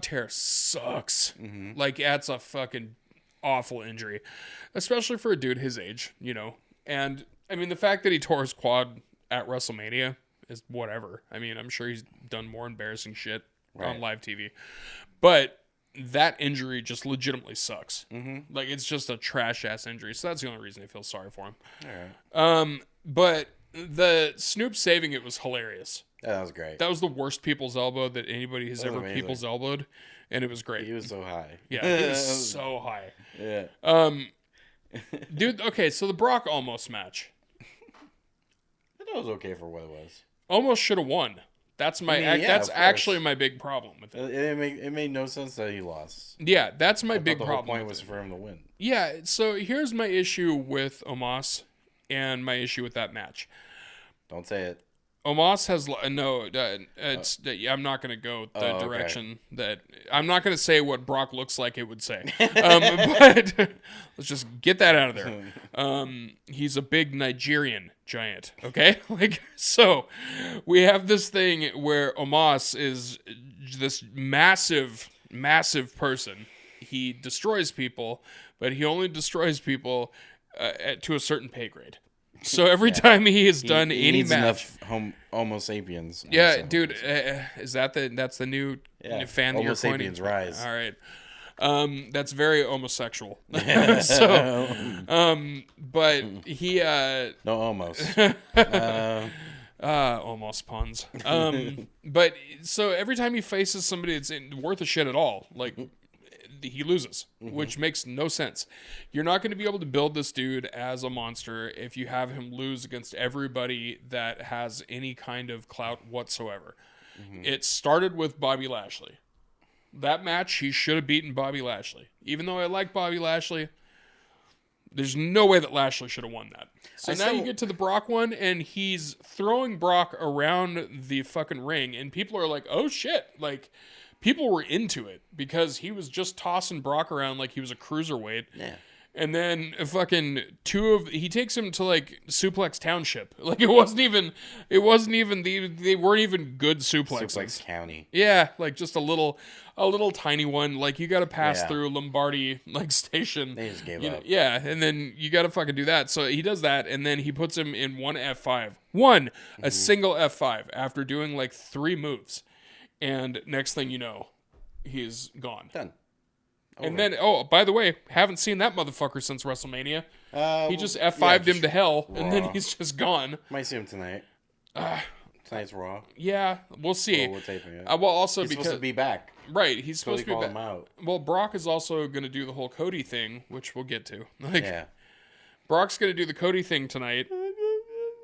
tear sucks. Like, that's a fucking awful injury, especially for a dude his age, And I mean, the fact that he tore his quad at WrestleMania is whatever. I mean, I'm sure he's done more embarrassing shit on live TV. But that injury just legitimately sucks. Mm-hmm. Like, it's just a trash-ass injury. So that's the only reason I feel sorry for him. All right. But the Snoop saving it was hilarious. Yeah, that was great. That was the worst people's elbow that anybody has ever people's elbowed. And it was great. He was so high. Yeah, he was so high. Yeah. Dude, okay, so the Brock almost match. I thought it was okay for what it was. Almost should have won. That's my that's actually my big problem with it. It made no sense that he lost. Yeah, that's my big problem. The whole point was for him to win. Yeah, so here's my issue with Omos and my issue with that match. Don't say it. Omos has I'm not going to go the direction that I'm not going to say what Brock looks like it would say. But let's just get that out of there. He's a big Nigerian giant, okay? Like, so we have this thing where Omos is this massive person. He destroys people, but he only destroys people to a certain pay grade. So every time he has done any match, Homo sapiens. Yeah, dude, is that's the new fan that you're coining? Homo sapiens rise. All right, that's very homosexual. So, but he no almost. Almost puns. But so every time he faces somebody that's worth a shit at all, like. He loses, which makes no sense. You're not going to be able to build this dude as a monster if you have him lose against everybody that has any kind of clout whatsoever. It started with Bobby Lashley. That match, he should have beaten Bobby Lashley. Even though I like Bobby Lashley, there's no way that Lashley should have won that. So now you get to the Brock one, and he's throwing Brock around the fucking ring, and people are like, oh shit, like... People were into it because he was just tossing Brock around like he was a cruiserweight. Yeah. And then he takes him to like Suplex Township. Like they weren't even good suplexes. Suplex County. Yeah, like just a little tiny one. Like you got to pass through Lombardi like station. They just gave up. Yeah, and then you got to fucking do that. So he does that, and then he puts him in one F5. A single F5 after doing like 3 moves. And next thing you know, he's gone. Done. Over. And then, by the way, haven't seen that motherfucker since WrestleMania. He just F5'd him to hell, Raw. And then he's just gone. Might see him tonight. Tonight's Raw. Yeah, we'll see. We're taping it. Well, also he's because supposed to be back. Right, he's supposed to be back. Him out. Well, Brock is also going to do the whole Cody thing, which we'll get to. Brock's going to do the Cody thing tonight.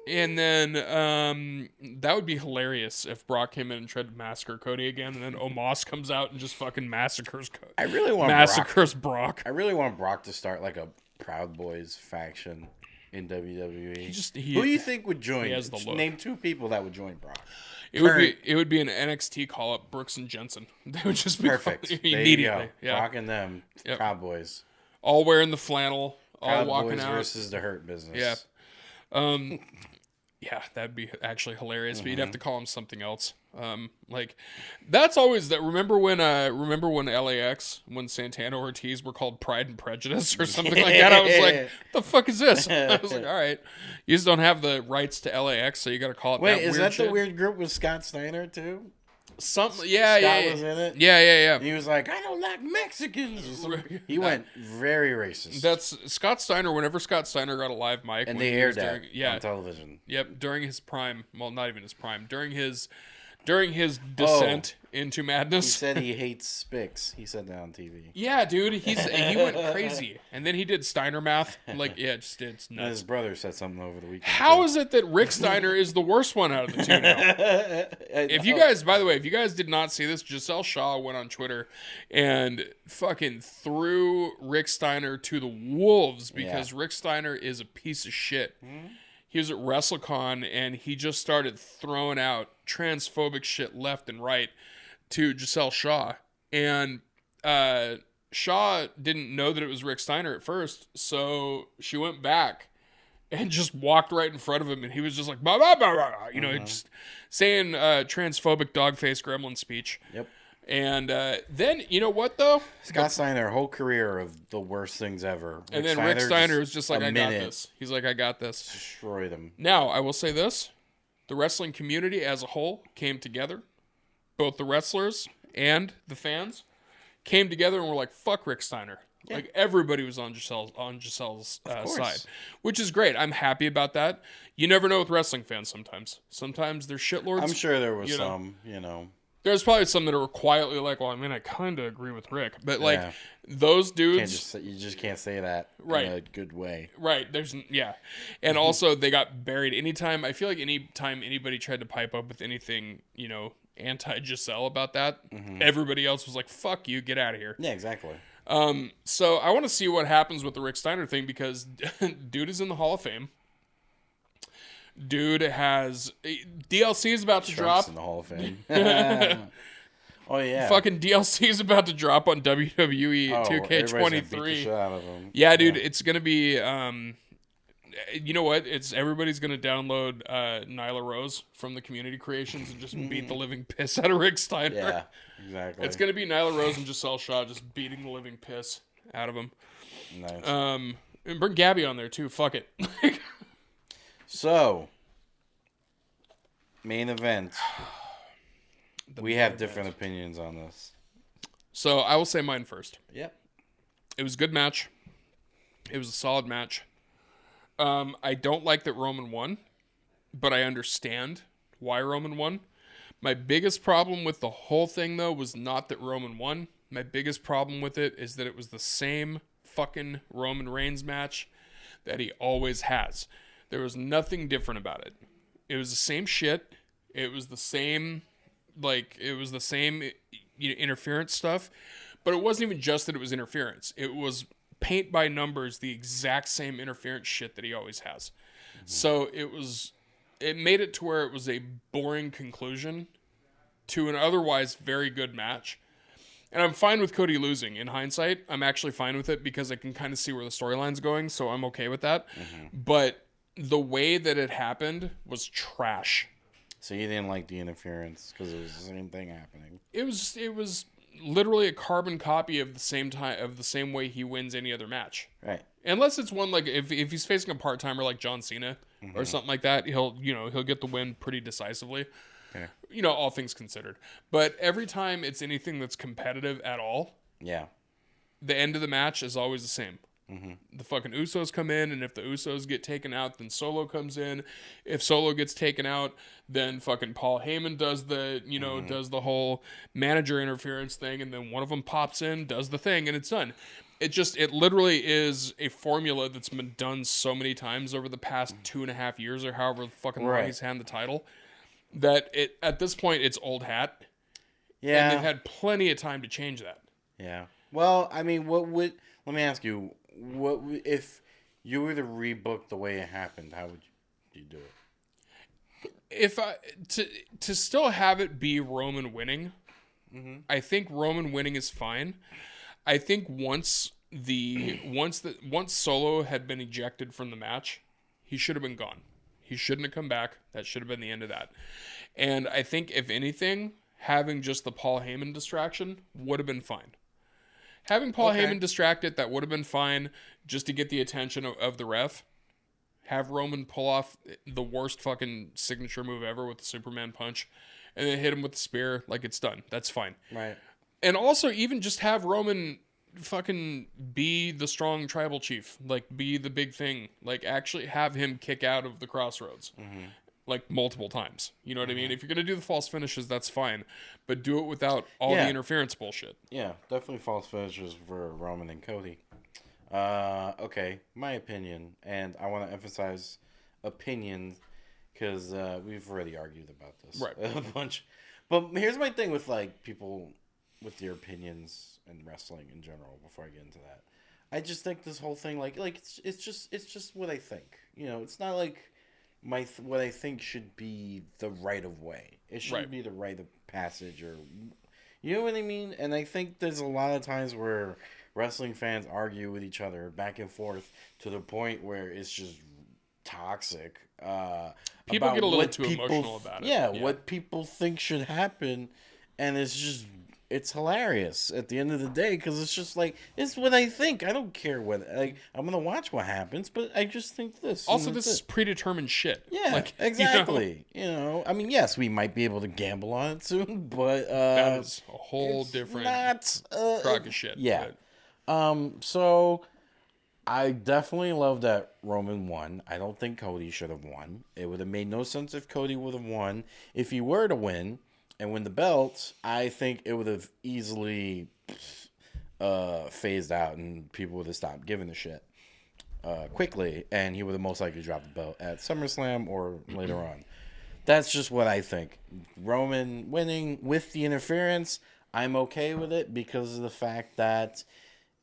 And then that would be hilarious if Brock came in and tried to massacre Cody again, and then Omos comes out and just fucking massacres Cody. I really want Brock. I really want Brock to start like a Proud Boys faction in WWE. Who do you think would join? He has the look. Name 2 people that would join Brock. It would be an NXT call up, Brooks and Jensen. They would just be perfect immediately. Yeah. Brock and them, Proud Boys, all wearing the flannel, Proud all walking Boys out versus the Hurt Business. Yeah. Yeah, that'd be actually hilarious, but you'd have to call him something else. Like that's always that. Remember when LAX, when Santana Ortiz were called Pride and Prejudice or something like that? I was like, what the fuck is this? I was like, all right, you just don't have the rights to LAX, so you got to call it. Wait, is that shit? the weird group with Scott Steiner too? Something, Scott was in it. Yeah. And he was like, I don't like Mexicans. He went very racist. That's Scott Steiner. Whenever Scott Steiner got a live mic, and they aired that on television. Yep, during his prime. Well, not even his prime. During his descent into madness. He said he hates Spix. He said that on TV. Yeah, dude. He went crazy. And then he did Steiner math. Like, yeah, it's nuts. And his brother said something over the weekend. How is it that Rick Steiner is the worst one out of the 2 now? If you guys, by the way, if you guys did not see this, Giselle Shaw went on Twitter and fucking threw Rick Steiner to the wolves because Rick Steiner is a piece of shit. Mm-hmm. He was at WrestleCon, and he just started throwing out transphobic shit left and right to Giselle Shaw. And Shaw didn't know that it was Rick Steiner at first, so she went back and just walked right in front of him, and he was just like, blah, blah, blah, blah, just saying transphobic dog-faced gremlin speech. Yep. And then, you know what, though? Scott Steiner, whole career of the worst things ever. Rick Steiner was just like, I got this. He's like, I got this. Destroy them. Now, I will say this. the wrestling community as a whole came together. Both the wrestlers and the fans came together and were like, fuck Rick Steiner. Yeah. Like, everybody was on Giselle's side, which is great. I'm happy about that. You never know with wrestling fans sometimes. Sometimes they're shitlords. I'm sure there was some, you know. There's probably some that are quietly like, well, I mean, I kind of agree with Rick. But, like, those dudes... You just can't say that in a good way. Right. And also, they got buried. I feel like anytime anybody tried to pipe up with anything, you know, anti-Giselle about that, everybody else was like, fuck you, get out of here. Yeah, exactly. So I want to see what happens with the Rick Steiner thing, because dude is in the Hall of Fame. Dude has DLC is about to drop in the Hall of Fame. Oh yeah, fucking DLC is about to drop on WWE 2K23. Yeah, dude, it's gonna be. You know what? Everybody's gonna download Nyla Rose from the community creations and just beat the living piss out of Rick Steiner. Yeah, exactly. It's gonna be Nyla Rose and Giselle Shaw just beating the living piss out of him. Nice. And bring Gabby on there too. Fuck it. So, main event. We have different opinions on this. So I will say mine first. Yep. It was a good match. It was a solid match. I don't like that Roman won, but I understand why Roman won. My biggest problem with the whole thing, though, was not that Roman won. My biggest problem with it is that it was the same fucking Roman Reigns match that he always has. There was nothing different about it. It was the same shit. It was the same, interference stuff. But it wasn't even just that it was interference. It was paint by numbers, the exact same interference shit that he always has. Mm-hmm. So it made it to where it was a boring conclusion to an otherwise very good match. And I'm fine with Cody losing. In hindsight, I'm actually fine with it because I can kind of see where the storyline's going, so I'm okay with that. Mm-hmm. But the way that it happened was trash. So you didn't like the interference because it was the same thing happening. It was literally a carbon copy of the same way he wins any other match. Right. Unless it's one like if he's facing a part-timer like John Cena or something like that, he'll get the win pretty decisively. Okay. You know, all things considered. But every time it's anything that's competitive at all, the end of the match is always the same. Mm-hmm. The fucking Usos come in, and if the Usos get taken out, then Solo comes in. If Solo gets taken out, then fucking Paul Heyman does does the whole manager interference thing, and then one of them pops in, does the thing, and it's done. It literally is a formula that's been done so many times over the past 2.5 years or however fucking long he's had the title, that at this point it's old hat. Yeah. And they've had plenty of time to change that. Yeah. Well, I mean, let me ask you, if you were to rebook the way it happened, how would you do it? If to still have it be Roman winning, I think Roman winning is fine. I think once Solo had been ejected from the match, he should have been gone. He shouldn't have come back. That should have been the end of that. And I think if anything, having just the Paul Heyman distraction would have been fine. Having Paul Heyman distracted, that would have been fine just to get the attention of the ref. Have Roman pull off the worst fucking signature move ever with the Superman punch and then hit him with the spear, like it's done. That's fine. Right. And also even just have Roman fucking be the strong tribal chief, like be the big thing, like actually have him kick out of the Crossroads. Like multiple times. You know what I mean? If you're going to do the false finishes, that's fine. But do it without all the interference bullshit. Yeah, definitely false finishes for Roman and Cody. Okay, my opinion. And I want to emphasize opinions because we've already argued about this a bunch. But here's my thing with like people with their opinions and wrestling in general before I get into that. I just think this whole thing, like it's just what I think. You know, it's not like what I think should be the right of way. It shouldn't be the rite of passage, or you know what I mean. And I think there's a lot of times where wrestling fans argue with each other back and forth to the point where it's just toxic. People get a little too emotional about it. Yeah, what people think should happen, and it's just it's hilarious at the end of the day because it's just like, it's what I think. I don't care what, like, I'm going to watch what happens, but I just think this. Also, this is predetermined shit. Yeah, like, exactly. I mean, yes, we might be able to gamble on it soon, but that is a whole different crock of shit. Yeah. So I definitely love that Roman won. I don't think Cody should have won. It would have made no sense if Cody would have won. If he were to win and win the belt, I think it would have easily phased out and people would have stopped giving a shit quickly, and he would have most likely dropped the belt at SummerSlam or later on. That's just what I think. Roman winning with the interference, I'm okay with it because of the fact that,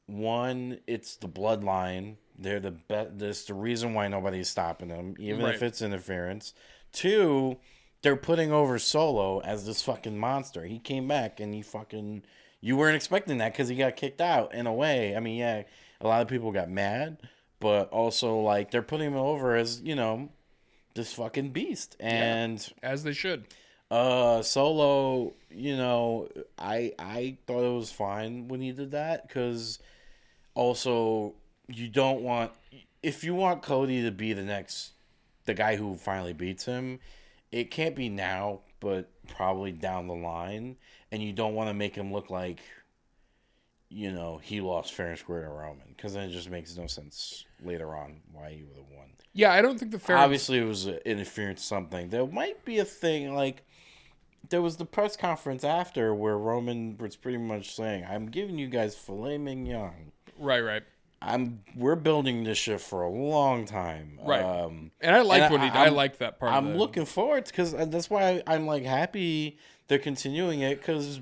one, it's the bloodline. They're the best. That's the reason why nobody's stopping them, even if it's interference. Two, they're putting over Solo as this fucking monster. He came back and you weren't expecting that because he got kicked out in a way. I mean, yeah, a lot of people got mad, but also like they're putting him over as, this fucking beast. And as they should. Solo, I thought it was fine when he did that because also if you want Cody to be the guy who finally beats him, it can't be now, but probably down the line, and you don't want to make him look like, he lost fair and square to Roman, because then it just makes no sense later on why he would have won. Yeah, I don't think the fair... Obviously, it was interference something. There might be a thing, like, there was the press conference after where Roman was pretty much saying, I'm giving you guys filet mignon. Right. We're building this shit for a long time. Right. And I like I like that part. I'm looking forward to, because that's why I'm like happy they're continuing it, because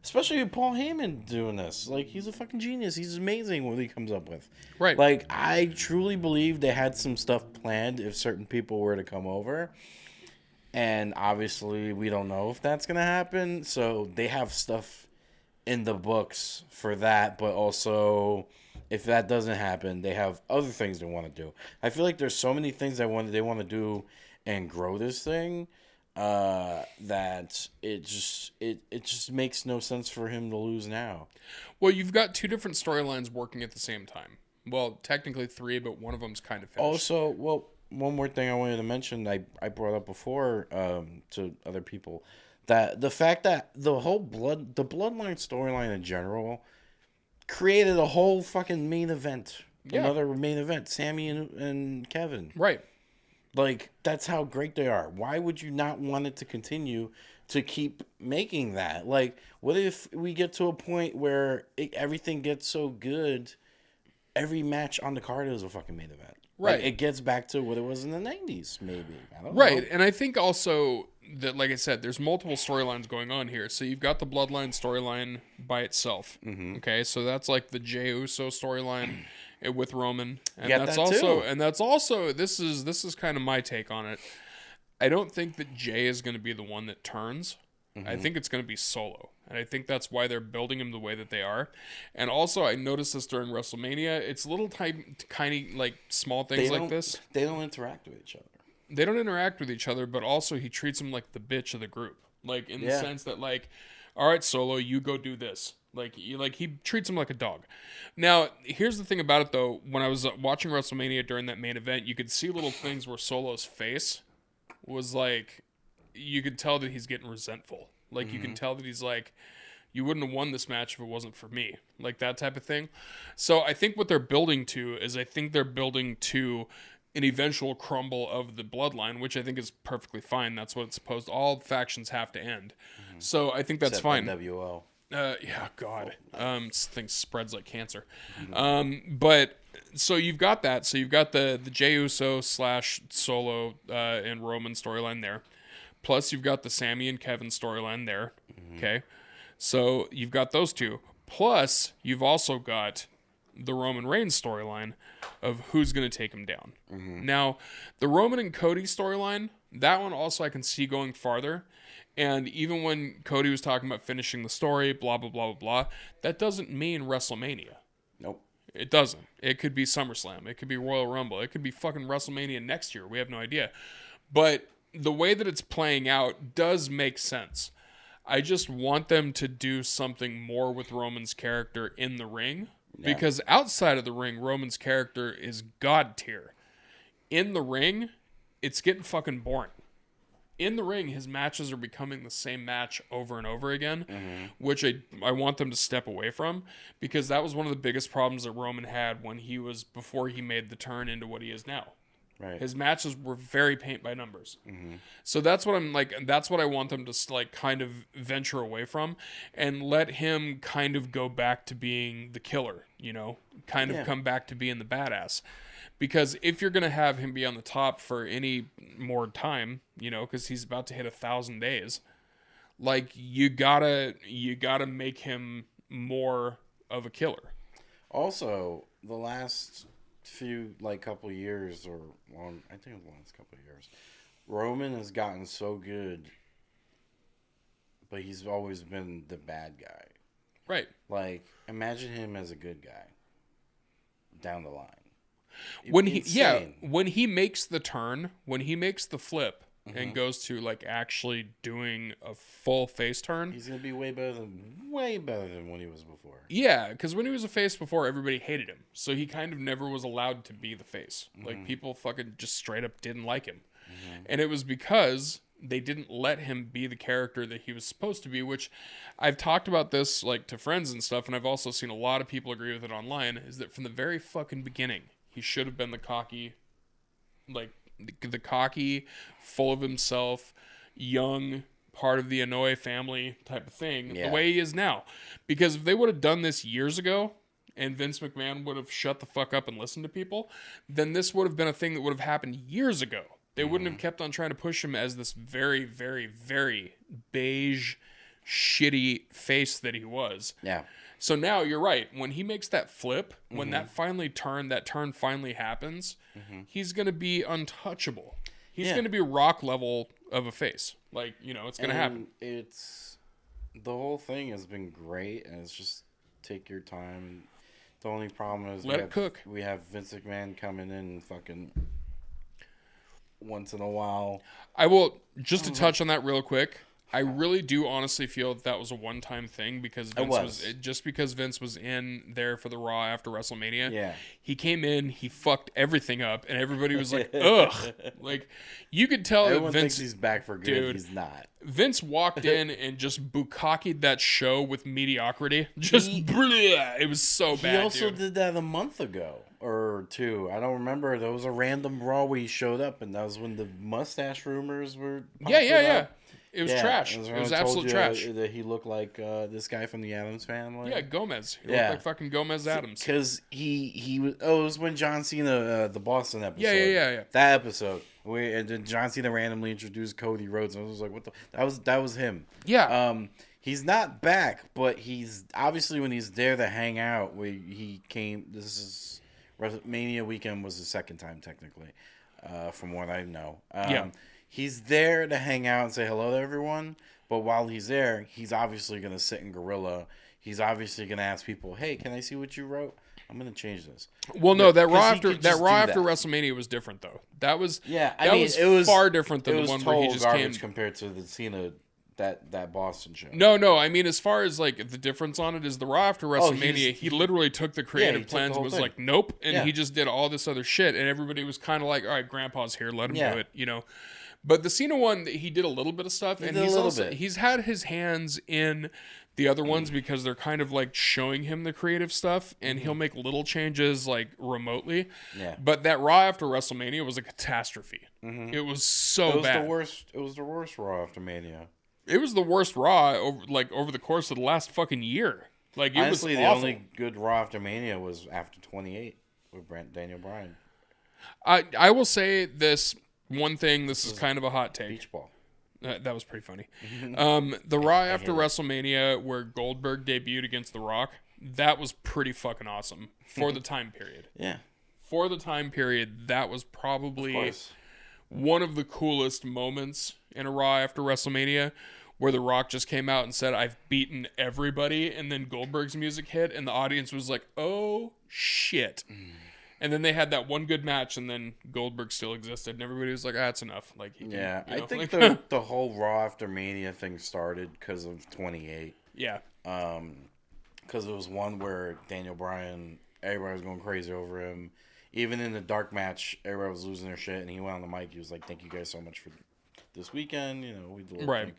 especially with Paul Heyman doing this. Like, he's a fucking genius. He's amazing what he comes up with. Right. Like, I truly believe they had some stuff planned if certain people were to come over. And obviously, we don't know if that's going to happen. So they have stuff in the books for that. But also, if that doesn't happen, they have other things they want to do. I feel like there's so many things they want to do and grow this thing that it just makes no sense for him to lose now. Well, you've got two different storylines working at the same time. Well, technically three, but one of them's kind of finished. Also, one more thing I wanted to mention, I brought up before to other people, that the fact that the bloodline storyline in general created a whole fucking main event. Yeah. Another main event, Sammy and Kevin. Right. Like, that's how great they are. Why would you not want it to continue to keep making that? Like, what if we get to a point where everything gets so good, every match on the card is a fucking main event? Right. Like, it gets back to what it was in the 90s, maybe. I don't know. Right. And I think also that, like I said, there's multiple storylines going on here. So you've got the Bloodline storyline by itself. Mm-hmm. Okay. So that's like the Jey Uso storyline with Roman. And that's also this is kind of my take on it. I don't think that Jey is going to be the one that turns. Mm-hmm. I think it's going to be Solo. And I think that's why they're building him the way that they are. And also, I noticed this during WrestleMania. It's little tiny, like, small things like this. They don't interact with each other. They don't interact with each other, but also he treats him like the bitch of the group. Like, in the sense that, like, all right, Solo, you go do this. Like, he treats him like a dog. Now, here's the thing about it, though. When I was watching WrestleMania during that main event, you could see little things where Solo's face was, like, you could tell that he's getting resentful. Like, you can tell that he's like, you wouldn't have won this match if it wasn't for me. Like, that type of thing. So I think what they're building to is an eventual crumble of the bloodline, which I think is perfectly fine. That's what it's supposed to. All factions have to end. Mm-hmm. So I think that's fine. NWO. Yeah, God. This thing spreads like cancer. Mm-hmm. But so you've got that. So you've got the Jey Uso / Solo and Roman storyline there. Plus, you've got the Sammy and Kevin storyline there. Mm-hmm. Okay. So you've got those two. Plus, you've also got the Roman Reigns storyline of who's going to take him down. Mm-hmm. Now, the Roman and Cody storyline, that one also I can see going farther. And even when Cody was talking about finishing the story, blah, blah, blah, blah, blah, that doesn't mean WrestleMania. Nope. It doesn't. It could be SummerSlam. It could be Royal Rumble. It could be fucking WrestleMania next year. We have no idea. But the way that it's playing out does make sense. I just want them to do something more with Roman's character in the ring. Yeah. Because outside of the ring, Roman's character is god tier. In the ring, it's getting fucking boring. In the ring, his matches are becoming the same match over and over again, which I want them to step away from, because that was one of the biggest problems that Roman had before he made the turn into what he is now. Right. His matches were very paint by numbers. So that's what that's what I want them to like kind of venture away from, and let him kind of go back to being the killer, kind of come back to being the badass. Because if you're going to have him be on the top for any more time, because he's about to hit 1,000 days, like you gotta make him more of a killer. Also, the last few couple years, I think it was the last couple of years, Roman has gotten so good, but he's always been the bad guy. Right. Like, imagine him as a good guy down the line. When he makes the turn, when he makes the flip and goes to actually doing a full face turn, he's gonna be way better than when he was before. Yeah, because when he was a face before, everybody hated him, so he kind of never was allowed to be the face. Like, people fucking just straight up didn't like him, and it was because they didn't let him be the character that he was supposed to be. Which I've talked about this to friends and stuff, and I've also seen a lot of people agree with it online. Is that from the very fucking beginning, he should have been the cocky, the cocky, full of himself, young, part of the Inoue family type of thing, the way he is now. Because if they would have done this years ago, and Vince McMahon would have shut the fuck up and listened to people, then this would have been a thing that would have happened years ago. They wouldn't have kept on trying to push him as this very, very, very beige, shitty face that he was. Yeah. So now you're right. When he makes that flip, when that turn finally happens, he's going to be untouchable. He's going to be rock level of a face. It's going to happen. The whole thing has been great, and it's just take your time. The only problem is let it cook. We have Vince McMahon coming in fucking once in a while. I will, just to touch on that real quick, I really do honestly feel that was a one-time thing, because Vince was in there for the Raw after WrestleMania. Yeah. He came in, he fucked everything up, and everybody was like, ugh. Like, you could tell everyone that Vince... thinks he's back for good. Dude, he's not. Vince walked in and just bukkakied that show with mediocrity. It was so bad, He also did that a month ago or two. I don't remember. There was a random Raw where he showed up, and that was when the mustache rumors were Yeah. It was trash. It was absolute trash. That he looked like this guy from the Addams Family. Yeah, Gomez. He looked like fucking Gomez Addams. Because he was. Oh, it was when John Cena, the Boston episode. Yeah. That episode. And then John Cena randomly introduced Cody Rhodes, and I was like, "What the?" That was him. Yeah. He's not back, but he's obviously when he's there to hang out. He came. This is Mania weekend was the second time technically, from what I know. He's there to hang out and say hello to everyone, but while he's there, he's obviously going to sit in Gorilla. He's obviously going to ask people, "Hey, can I see what you wrote? I'm going to change this." Well, no, that Raw after WrestleMania was different though. That was it was far different than the one where he just came compared to the Cena that Boston show. No, I mean, as far as the difference on it is the Raw after WrestleMania, he literally took the creative plans and was like, "Nope," and he just did all this other shit, and everybody was kind of like, "All right, Grandpa's here, let him do it," But the Cena one, he did a little bit of stuff, and he's had his hands in the other ones because they're kind of showing him the creative stuff, and he'll make little changes remotely. Yeah. But that Raw after WrestleMania was a catastrophe. It was so bad. It was the worst Raw after Mania. It was the worst Raw over the course of the last fucking year. Honestly, was the awful. only good Raw after Mania was after 28 with Daniel Bryan. I will say this one thing. This is kind of a hot take. Beach ball. That was pretty funny. The Raw after WrestleMania where Goldberg debuted against The Rock, that was pretty fucking awesome for the time period. Yeah. For the time period, that was probably one of the coolest moments in a Raw after WrestleMania, where The Rock just came out and said, "I've beaten everybody," and then Goldberg's music hit, and the audience was like, "Oh, shit." And then they had that one good match, and then Goldberg still existed, and everybody was like, "That's enough." Like, I think like, the whole Raw after Mania thing started because of 28. Yeah. Because it was one where Daniel Bryan, everybody was going crazy over him. Even in the dark match, everybody was losing their shit, and he went on the mic. He was like, "Thank you guys so much for this weekend." We did a little thing.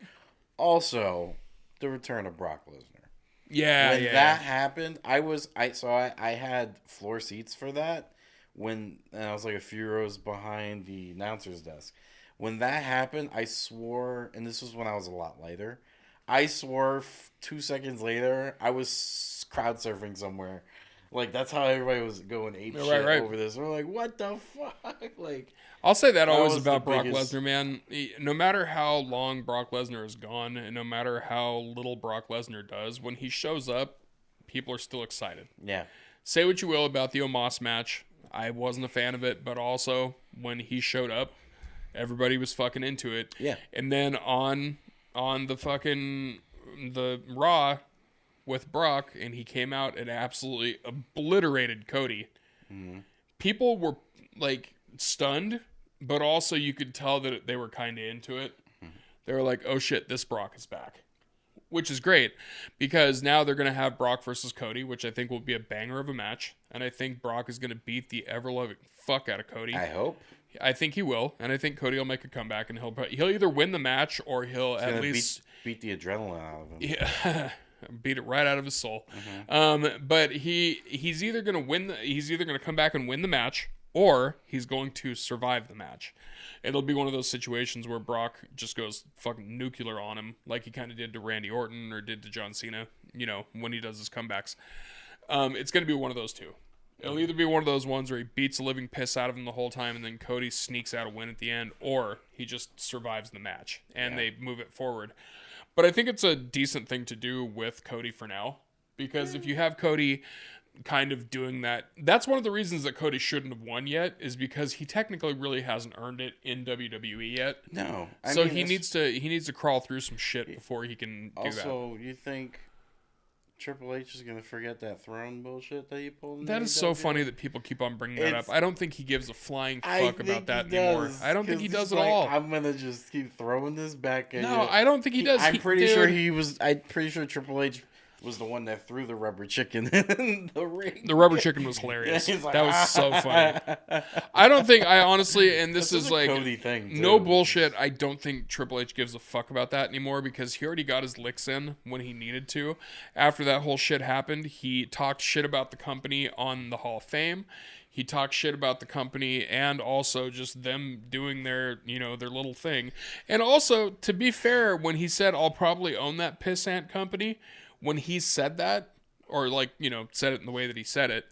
Also, the return of Brock Lesnar. When that happened, I had floor seats for that. And I was like a few rows behind the announcer's desk. When that happened, I swore, and this was when I was a lot lighter. I swore 2 seconds later I was crowd surfing somewhere. Like, that's how everybody was going ape shit over this. We're like, what the fuck? Like, I'll say that always about Brock Lesnar, man. No matter how long Brock Lesnar is gone, and no matter how little Brock Lesnar does, when he shows up, people are still excited. Yeah. Say what you will about the Omos match. I wasn't a fan of it, but also when he showed up, everybody was fucking into it. Yeah. And then on the Raw with Brock, and he came out and absolutely obliterated Cody. Mm-hmm. People were like stunned, but also you could tell that they were kind of into it. Mm-hmm. They were like, "Oh shit, this Brock is back," which is great because now they're gonna have Brock versus Cody, which I think will be a banger of a match, and I think Brock is gonna beat the ever-loving fuck out of Cody. I hope. I think he will, and I think Cody will make a comeback, and he'll either win the match or he'll at least beat the adrenaline out of him. Yeah, beat it right out of his soul. Mm-hmm. But he's either gonna he's either gonna come back and win the match, or he's going to survive the match. It'll be one of those situations where Brock just goes fucking nuclear on him, like he kind of did to Randy Orton or did to John Cena. When he does his comebacks. It's gonna be one of those two. It'll either be one of those ones where he beats the living piss out of him the whole time and then Cody sneaks out a win at the end, or he just survives the match and they move it forward. But I think it's a decent thing to do with Cody for now, because if you have Cody kind of doing that, that's one of the reasons that Cody shouldn't have won yet, is because he technically really hasn't earned it in WWE yet. No. He needs to crawl through some shit before he can do that. Also, you think Triple H is going to forget that throne bullshit that he pulled? That is so funny that people keep on bringing that up. I don't think he gives a flying fuck about that anymore. I don't think he does at all. I'm going to just keep throwing this back at you. No, I don't think he does. I'm pretty sure Triple H was the one that threw the rubber chicken in the ring. The rubber chicken was hilarious. Like, that was so funny. I honestly, and this is like Cody thing too. No bullshit, I don't think Triple H gives a fuck about that anymore, because he already got his licks in when he needed to. After that whole shit happened, he talked shit about the company on the Hall of Fame. He talked shit about the company and also just them doing their little thing. And also, to be fair, when he said, "I'll probably own that pissant company," when he said that, or said it in the way that he said it,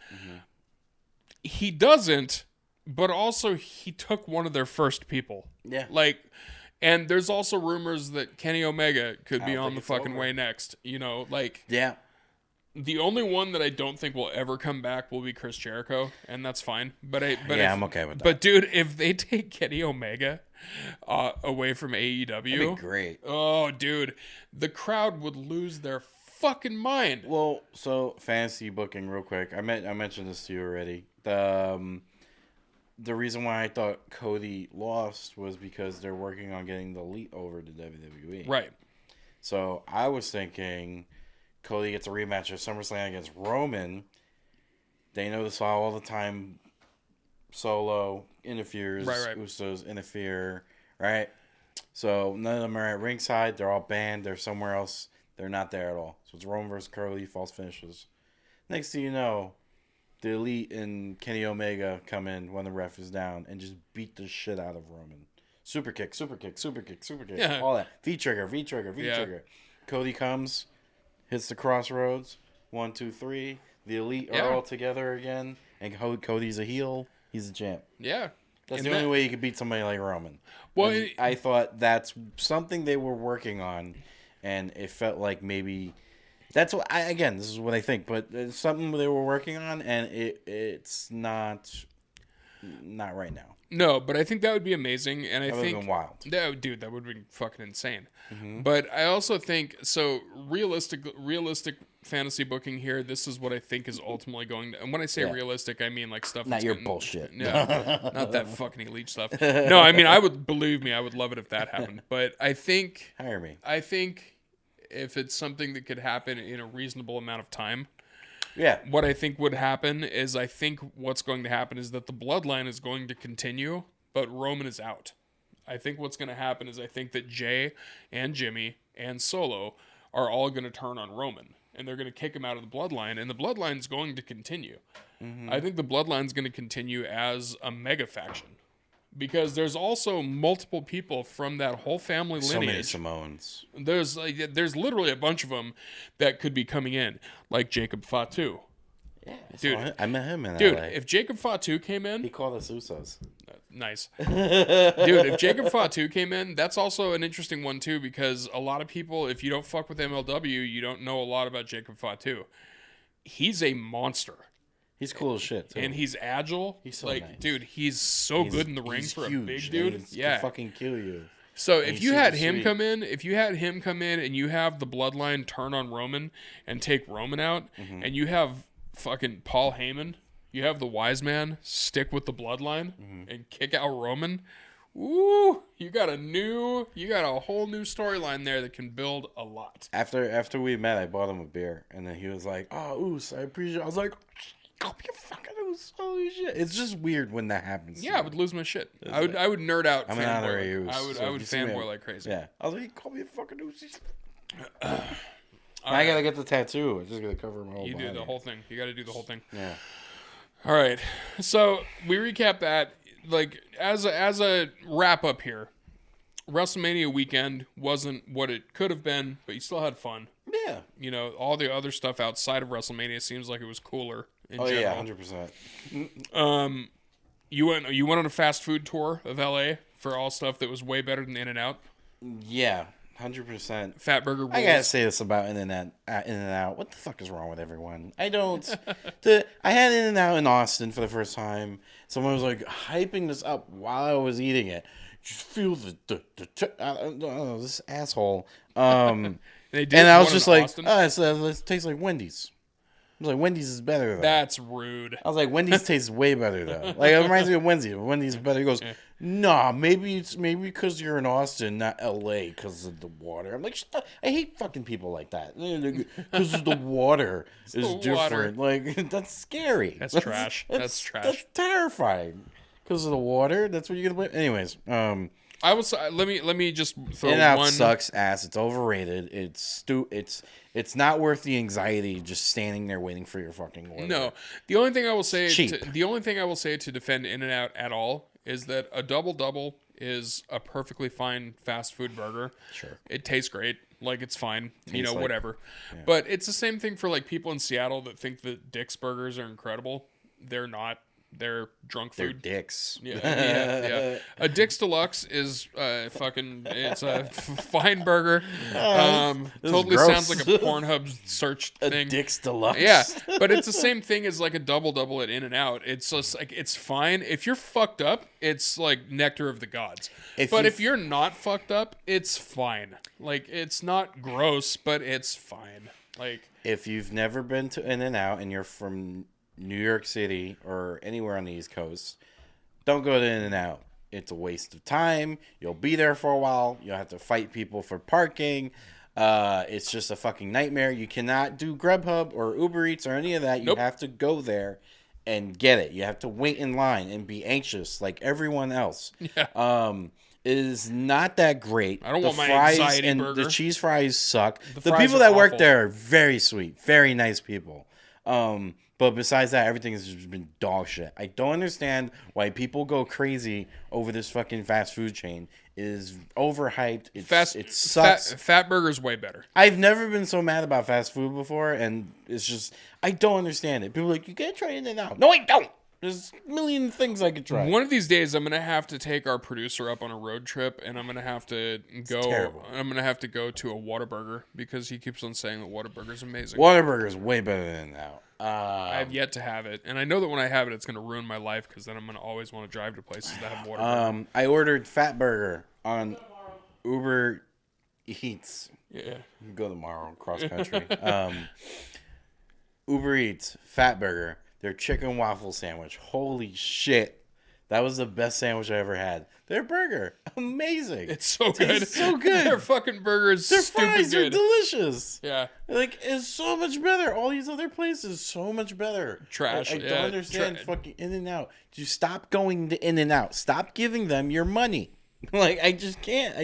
he doesn't, but also he took one of their first people. Yeah. And there's also rumors that Kenny Omega could be on the fucking way next. Yeah. The only one that I don't think will ever come back will be Chris Jericho, and that's fine. I'm okay with that. But dude, if they take Kenny Omega away from AEW, that'd be great. Oh, dude, the crowd would lose their fucking mind. Well, so fantasy booking real quick. I mentioned this to you already. The reason why I thought Cody lost was because they're working on getting the Elite over to WWE. Right. So I was thinking Cody gets a rematch of SummerSlam against Roman. They know this all the time. Solo interferes. Right. Usos interfere. Right. So none of them are at ringside. They're all banned. They're somewhere else. They're not there at all. So it's Roman versus Cody, false finishes. Next thing you know, the Elite and Kenny Omega come in when the ref is down and just beat the shit out of Roman. Super kick. Yeah. All that. V-trigger. Cody comes, hits the crossroads. 1, 2, 3. The Elite are all together again. And Cody's a heel. He's a champ. Yeah. That's the only way you could beat somebody like Roman. Well, I thought that's something they were working on. And it felt like maybe that's what this is what I think, but it's something they were working on, and it's not not right now. No, but I think that would be amazing, and I think That would have been wild. Dude, that would be fucking insane. But I also think so. Realistic fantasy booking here. This is what I think is ultimately going to. And when I say realistic, I mean like stuff. Not your bullshit. Yeah, not that fucking elite stuff. No, I mean I would I would love it if that happened. But I think hire me. I think if it's something that could happen in a reasonable amount of time. Yeah. What I think would happen is what's going to happen is that the bloodline is going to continue, but Roman is out. I think what's going to happen is I think that Jay and Jimmy and Solo are all going to turn on Roman, and they're going to kick him out of the bloodline, and the bloodline's going to continue. I think the bloodline's going to continue as a mega faction. Because there's also multiple people from that whole family lineage. So many Simones. There's literally a bunch of them that could be coming in, like Jacob Fatu. Yeah, dude, I met him in dude. LA. If Jacob Fatu came in, He called us Usos. Nice, dude. If Jacob Fatu came in, that's also an interesting one too, because a lot of people, if you don't fuck with MLW, you don't know a lot about Jacob Fatu. He's a monster. He's cool as shit, too. And he's agile. He's so nice. dude, he's so good in the ring for huge, a big dude. Yeah, fucking kill you. So if you had him come in, and you have the bloodline turn on Roman and take Roman out, and you have fucking Paul Heyman, you have the wise man stick with the bloodline and kick out Roman. Ooh, you got a whole new storyline there that can build a lot. After we met, I bought him a beer, and then he was like, "Oh, Oos, I appreciate it." I was like, "Oh, you fucking Oos, holy shit!" It's just weird when that happens. Yeah, I would lose my shit. I would nerd out. I'm an honorary Oos. I would fanboy like crazy. Yeah, I was like, "You call me a fucking Oos." I gotta get the tattoo. I'm just gonna cover my whole body. You do the whole thing. You got to do the whole thing. Yeah. All right. So we recap that. Like as a wrap up here, WrestleMania weekend wasn't what it could have been, but you still had fun. Yeah. You know, all the other stuff outside of WrestleMania seems like it was cooler in general. Yeah, 100%. You went on a fast food tour of LA for all stuff that was way better than In-N-Out. Yeah, 100%. Fat Burger Rules. I gotta say this about In-N-Out. What the fuck is wrong with everyone? I don't. I had In-N-Out in Austin for the first time. Someone was like hyping this up while I was eating it. Just feel this asshole. And I was just like, it tastes like Wendy's. I was like, Wendy's is better though. That's rude. I was like, Wendy's tastes way better though. Like, it reminds me of Wendy's. Wendy's is better. He goes, nah, maybe because you're in Austin, not LA, because of the water. I'm like, I hate fucking people like that. Because the water is different. Like, that's scary. That's trash. That's trash. That's terrifying. Because of the water. That's what you're gonna blame. Anyways, I was let me just throw In-N-Out one. sucks ass. It's overrated. It's not worth the anxiety just standing there waiting for your fucking order. No, the only thing I will say cheap. To defend In-N-Out at all is that a double is a perfectly fine fast food burger. Sure, it tastes great. Like, it's fine, Tastes whatever. Yeah. But it's the same thing for like people in Seattle that think that Dick's burgers are incredible. They're not. They're drunk food. They're dicks. Yeah. A Dick's Deluxe is it's a fine burger. Totally sounds like a Pornhub search thing. A Dick's Deluxe. Yeah, but it's the same thing as like a double at In-N-Out. It's just like, it's fine. If you're fucked up, it's like nectar of the gods. If you're not fucked up, it's fine. Like, it's not gross, but it's fine. Like, if you've never been to In-N-Out and you're from New York City or anywhere on the East Coast, don't go to In-N-Out. It's a waste of time. You'll be there for a while. You'll have to fight people for parking. It's just a fucking nightmare. You cannot do Grubhub or Uber Eats or any of that. You have to go there and get it. You have to wait in line and be anxious like everyone else. Yeah. It is not that great. I don't want my fries anxiety and burger. The cheese fries suck. The fries people are that work awful. there are very sweet, very nice people. But besides that, everything has just been dog shit. I don't understand why people go crazy over this fucking fast food chain. It is overhyped. It sucks. Fat Burger's way better. I've never been so mad about fast food before, and it's just, I don't understand it. People are like, you gotta try In-N-Out. No, I don't. There's a million things I could try. One of these days, I'm gonna have to take our producer up on a road trip, and I'm gonna have to go. Terrible. I'm gonna have to go to a Whataburger because he keeps on saying that Whataburger's amazing. Whataburger is way better than In-N-Out. I have yet to have it, and I know that when I have it, it's going to ruin my life because then I'm going to always want to drive to places that have water. I ordered Fat Burger on Uber Eats. Yeah. Go tomorrow, cross country. Uber Eats, Fat Burger, their chicken waffle sandwich. Holy shit. That was the best sandwich I ever had. Their burger, amazing. It's so good. It's so good. Their fucking burger is Their stupid fries good. are delicious. Yeah. Like, it's so much better. All these other places, so much better. Trash. I don't understand fucking In-N-Out. You stop going to In-N-Out. Stop giving them your money. Like, I just can't.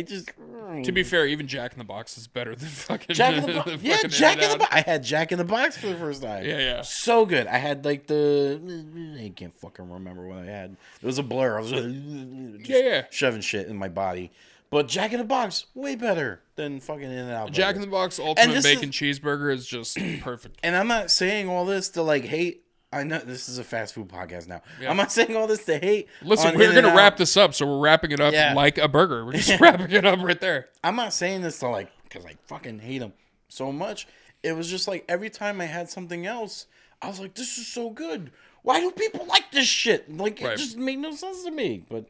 To be fair, even Jack in the Box is better than fucking Jack in the Box. Yeah, Jack in the Box. I had Jack in the Box for the first time. Yeah. So good. I had like I can't fucking remember what I had. It was a blur. I was just shoving shit in my body. But Jack in the Box, way better than fucking In-N-Out. Jack in the Box Ultimate Bacon Cheeseburger is just perfect. And I'm not saying all this to like hate. I know this is a fast food podcast now. Yeah. I'm not saying all this to hate. Listen, we're going to wrap this up, so we're wrapping it up like a burger. We're just wrapping it up right there. I'm not saying this to like, because I fucking hate them so much. It was just like every time I had something else, I was like, this is so good. Why do people like this shit? Like, it just made no sense to me. But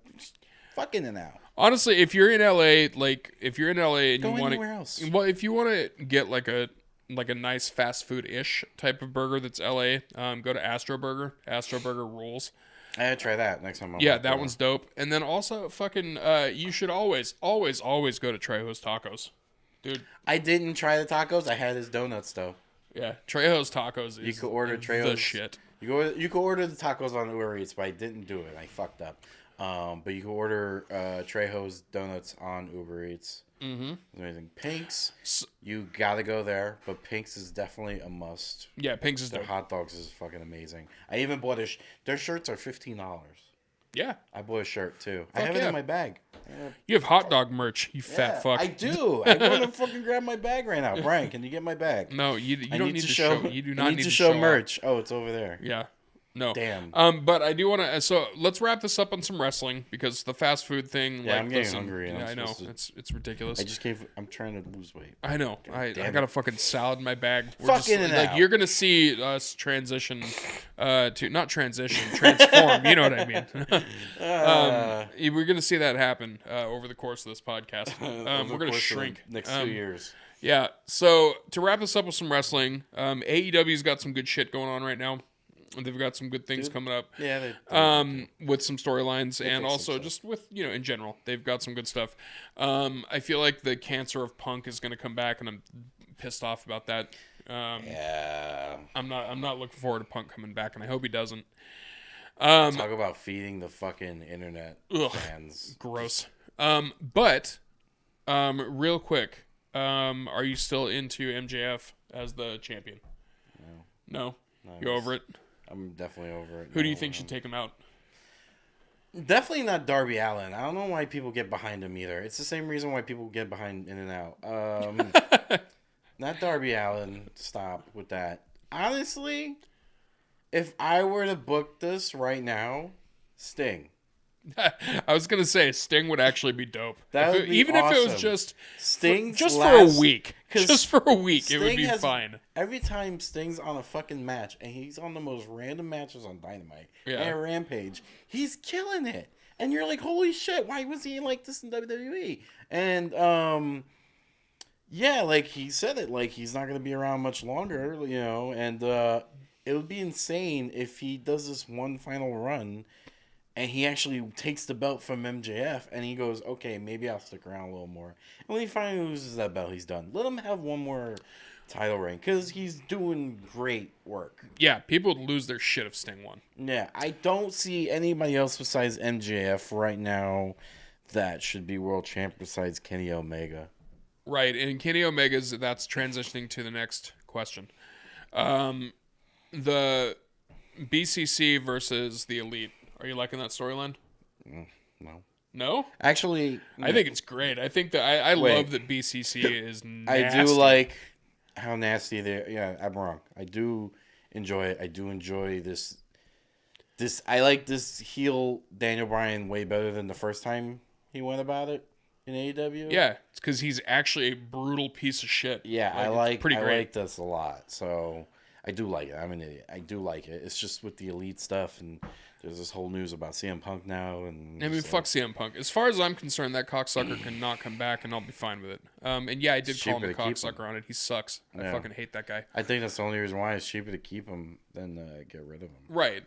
fucking it out. Honestly, if you're in LA, and go you want anywhere else. Well, if you want to get like a nice fast food-ish type of burger that's LA, go to Astro Burger. Astro Burger rules. I gotta try that next time. That one's dope. And then also fucking you should always go to Trejo's Tacos. Dude. I didn't try the tacos. I had his donuts though. Yeah, Trejo's Tacos is you could order Trejo's the shit. You could order the tacos on Uber Eats, but I didn't do it. I fucked up. But you can order Trejo's donuts on Uber Eats. Mm-hmm. Amazing. Pink's, you gotta go there, but Pink's is definitely a must. Yeah, Pink's is their dope. hot dogs is fucking amazing. I even bought their shirts are $15. Yeah, I bought a shirt too. I have it in my bag. You have hot dog merch, you fat fuck. I do. I want to fucking grab my bag right now. Brian, can you get my bag? No, you don't need to show. You do not need to show show merch. Oh, it's over there. Yeah. No. Damn. But I do want to. So let's wrap this up on some wrestling because the fast food thing. Yeah, I'm getting hungry. Yeah, I know. It's ridiculous. I'm trying to lose weight. I know. I got a fucking salad in my bag. Fucking you're gonna see us transition not transition, transform. You know what I mean? We're gonna see that happen over the course of this podcast. We're gonna shrink next 2 years. Yeah. So to wrap this up with some wrestling, AEW's got some good shit going on right now. They've got some good things coming up. Yeah. With some storylines and also just with, in general, they've got some good stuff. I feel like the cancer of Punk is going to come back and I'm pissed off about that. Yeah. I'm not looking forward to Punk coming back and I hope he doesn't. Talk about feeding the fucking internet fans. Gross. But real quick, are you still into MJF as the champion? No? You over it? I'm definitely over it. Who do you think should take him out? Definitely not Darby Allin. I don't know why people get behind him either. It's the same reason why people get behind In-N-Out. Not Darby Allin. Stop with that. Honestly, if I were to book this right now, Sting. I was gonna say Sting would actually be dope. Even awesome. If it was just Sting, for a week, just for a week, Sting it would be fine. Every time Sting's on a fucking match, and he's on the most random matches on Dynamite and Rampage, he's killing it, and you're like, holy shit, why was he like this in WWE? And like he said it, like he's not gonna be around much longer, and it would be insane if he does this one final run. And he actually takes the belt from MJF, and he goes, okay, maybe I'll stick around a little more. And when he finally loses that belt, he's done. Let him have one more title reign, because he's doing great work. Yeah, people would lose their shit if Sting won. Yeah, I don't see anybody else besides MJF right now that should be world champ besides Kenny Omega. Right, and Kenny Omega's, that's transitioning to the next question. The BCC versus the Elite. Are you liking that storyline? No. No? Actually, no. I think it's great. I think that I love that BCC is nasty. I do like how nasty they are. Yeah, I'm wrong. I do enjoy it. I do enjoy this. I like this heel Daniel Bryan way better than the first time he went about it in AEW. Yeah, it's because he's actually a brutal piece of shit. Yeah, I like this a lot. So I do like it. I'm an idiot. I do like it. It's just with the elite stuff, and there's this whole news about CM Punk now. And I mean, fuck CM Punk. As far as I'm concerned, that cocksucker cannot come back, and I'll be fine with it. And yeah, I did call him a cocksucker on it. He sucks. I fucking hate that guy. I think that's the only reason why it's cheaper to keep him than get rid of him. Right.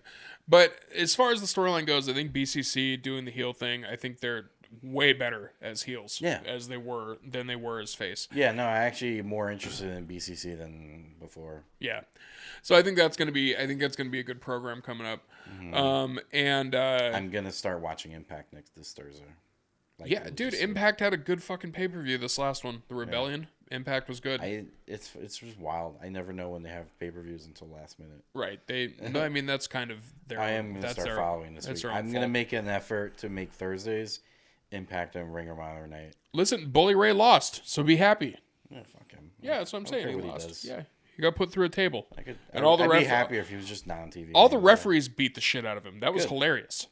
But as far as the storyline goes, I think BCC doing the heel thing, I think they're way better as heels than they were as face. Yeah, no, I actually more interested in BCC than before. Yeah. So I think that's going to be a good program coming up. Mm-hmm. And I'm going to start watching Impact this Thursday. Yeah, dude, Impact had a good fucking pay-per-view this last one. The Rebellion. Yeah. Impact was good. It's just wild. I never know when they have pay-per-views until last minute. Right. I mean, that's kind of their I am going to start following this week. I'm going to make an effort to make Thursdays Impact and Ring of Honor night. Listen, Bully Ray lost, so be happy. Yeah, fuck him. Yeah, that's what I'm saying. He lost. Yeah, he got put through a table. I'd be happier if he was just not on TV. All the referees beat the shit out of him. That was hilarious.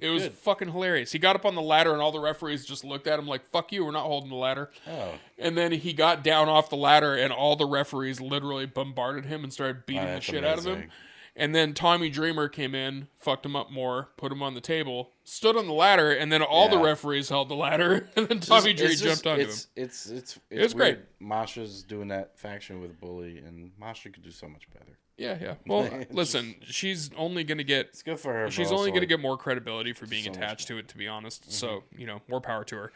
It was fucking hilarious. He got up on the ladder, and all the referees just looked at him like, fuck you, we're not holding the ladder. Oh. And then he got down off the ladder, and all the referees literally bombarded him and started beating the shit out of him. And then Tommy Dreamer came in, fucked him up more, put him on the table, stood on the ladder, and then all the referees held the ladder, and then Tommy Dreamer jumped onto him. It was great. Masha's doing that faction with Bully, and Masha could do so much better. Yeah. Well, listen, she's only going to get... It's good for her. She's only going to get more credibility for being attached to it, to be honest. Mm-hmm. So, more power to her.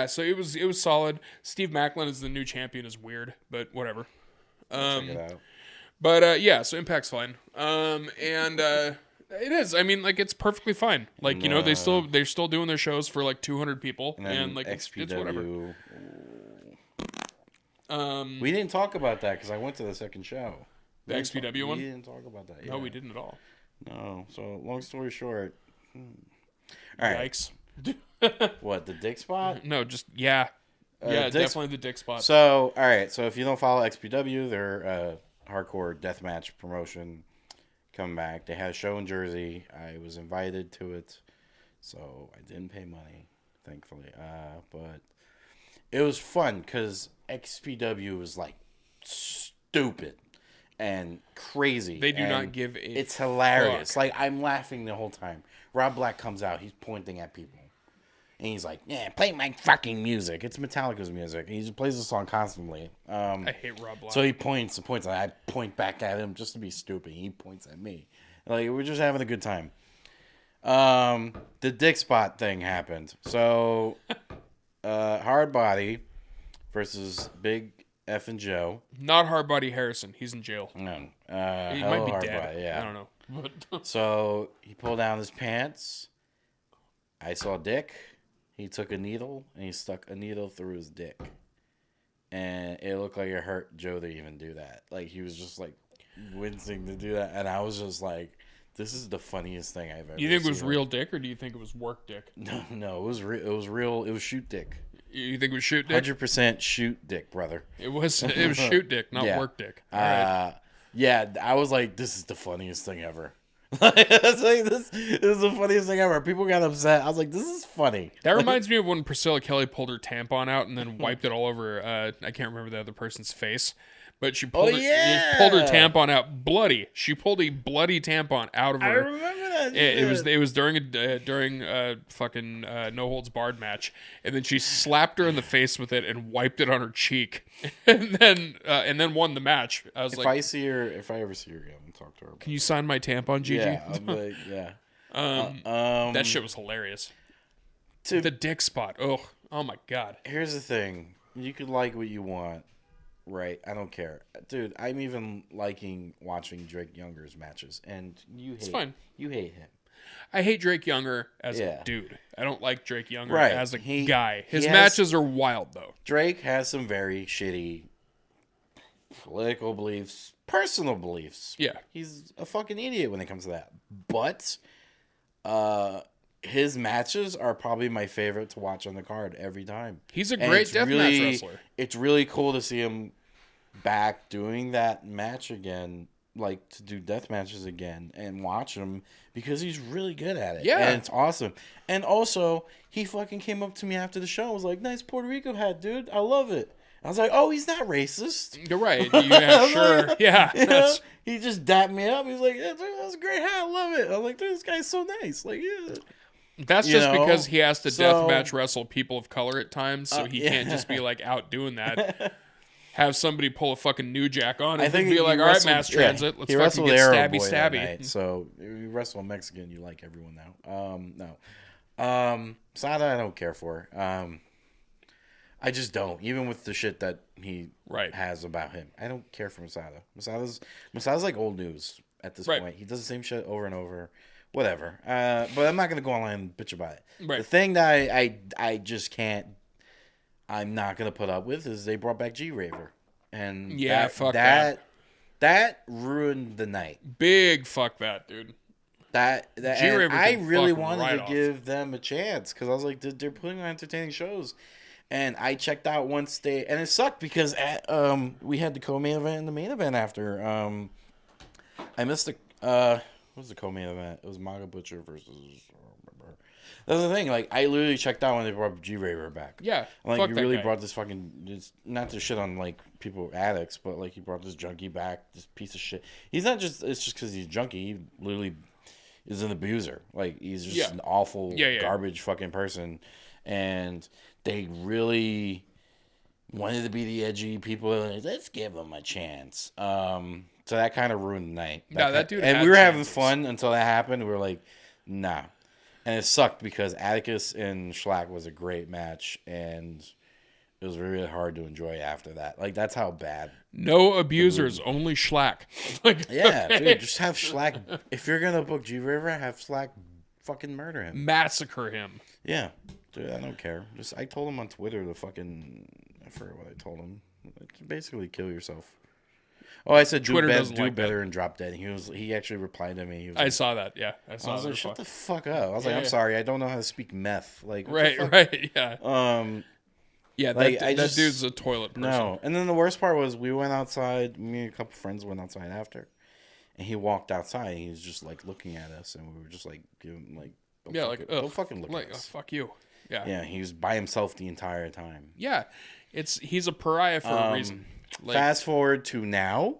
So it was solid. Steve Macklin as the new champion is weird, but whatever. Check it out. But so Impact's fine. It is. I mean, like, it's perfully fine. Like, they're still doing their shows for like 200 people, and like it's whatever. We didn't talk about that because I went to the second show. The XPW one? We didn't talk about that. No, we didn't at all. No. So long story short. All right. Yikes. What, the dick spot? No, just definitely the dick spot. So all right. So if you don't follow XPW, they're hardcore deathmatch promotion coming back. They had a show in Jersey. I was invited to it, so I didn't pay money, thankfully. But it was fun because XPW was like stupid and crazy. They do not give a It's hilarious. fuck. Like, I'm laughing the whole time. Rob Black comes out. He's pointing at people. And he's like, yeah, play my fucking music. It's Metallica's music. He just plays the song constantly. I hate Rob Black. So he points and points. And I point back at him just to be stupid. He points at me. Like, we're just having a good time. The dick spot thing happened. So, Hard Body versus Big F and Joe. Not Hard Body Harrison. He's in jail. No. He might be Hard dead. Body, yeah. I don't know. So, he pulled down his pants. I saw dick. He took a needle, and he stuck a needle through his dick. And it looked like it hurt Joe to even do that. Like, he was just, like, wincing to do that. And I was just like, this is the funniest thing I've ever seen. You think it was real dick, or do you think it was work dick? No, it was real. It was shoot dick. You think it was shoot dick? 100% shoot dick, brother. It was shoot dick, not work dick. All right. Yeah, I was like, this is the funniest thing ever. This is the funniest thing ever. People got upset. I was like, this is funny. That reminds me of when Priscilla Kelly pulled her tampon out and then wiped it all over, I can't remember the other person's face. But she pulled, pulled her tampon out bloody. She pulled a bloody tampon out of her. I remember that. It was during a fucking no holds barred match, and then she slapped her in the face with it and wiped it on her cheek, and then won the match. I was if I ever see her again, I'll talk to her. Can you sign my tampon, Gigi? Yeah, I'm like, yeah. That shit was hilarious. The dick spot. Oh my god. Here's the thing: you could like what you want. Right, I don't care, dude. I'm even liking watching Drake Younger's matches, and you hate him. I hate Drake Younger as a dude. I don't like Drake Younger as a guy. His matches are wild though. Drake has some very shitty political beliefs, personal beliefs. Yeah, he's a fucking idiot when it comes to that. But his matches are probably my favorite to watch on the card every time. He's a great deathmatch wrestler. It's really cool to see him back doing that match again, like to do death matches again and watch him because he's really good at it. Yeah. And it's awesome. And also, he fucking came up to me after the show and was like, nice Puerto Rico hat, dude. I love it. I was like, oh, he's not racist. You're right. Yeah, sure. Like, yeah. You know, he just dapped me up. He's like, yeah, dude, that's a great hat. I love it. I'm like, dude, this guy's so nice. Like, yeah. That's just because he has to deathmatch wrestle people of color at times, so he can't just be like out doing that. Have somebody pull a fucking New Jack on and be like, all right, mass transit, let's fucking get stabby. So you wrestle a Mexican, you like everyone now. No. Sada I don't care for. I just don't. Even with the shit that he has about him. I don't care for Masada. Masada's like old news at this point. He does the same shit over and over. Whatever. But I'm not going to go online and bitch about it. Right. The thing that I just can't, I'm not going to put up with is they brought back G-Raver. And fuck that. That ruined the night. Big fuck that, dude. G-Raver I really wanted to give them a chance because I was like, they're putting on entertaining shows. And I checked out once and it sucked because we had the co-main event and the main event after. I missed what was the co-main event? It was Maga Butcher versus. I don't remember. That's the thing. Like I literally checked out when they brought G-Raver back. Yeah, I'm like you really brought this fucking. Not to shit on like people addicts, but like he brought this junkie back. This piece of shit. He's not just. It's just because he's junkie. He literally is an abuser. Like he's just an awful garbage fucking person, and they really wanted to be the edgy people. Like, let's give him a chance. So that kind of ruined the night. That dude. And we were having fun until that happened. We were like, nah. And it sucked because Atticus and Schlack was a great match, and it was really hard to enjoy after that. Like that's how bad. No abusers, only Schlack. Like, dude, just have Schlack. If you're gonna book G-River, have Schlack fucking murder him, massacre him. Yeah, dude, I don't care. I told him on Twitter to fucking. I forget what I told him. Basically, kill yourself. Oh, I said do better and drop dead. He actually replied to me. I saw that. Yeah, I was like, shut the fuck up. I was like, I'm sorry, I don't know how to speak meth. Like, right, yeah. Yeah, like, that dude's a toilet person. No, and then the worst part was we went outside. Me and a couple friends went outside after, and he walked outside. And he was just like looking at us, and we were just like giving like, don't fucking look at us. Fuck you. Yeah, yeah. He was by himself the entire time. Yeah, he's a pariah for a reason. Like, fast forward to now,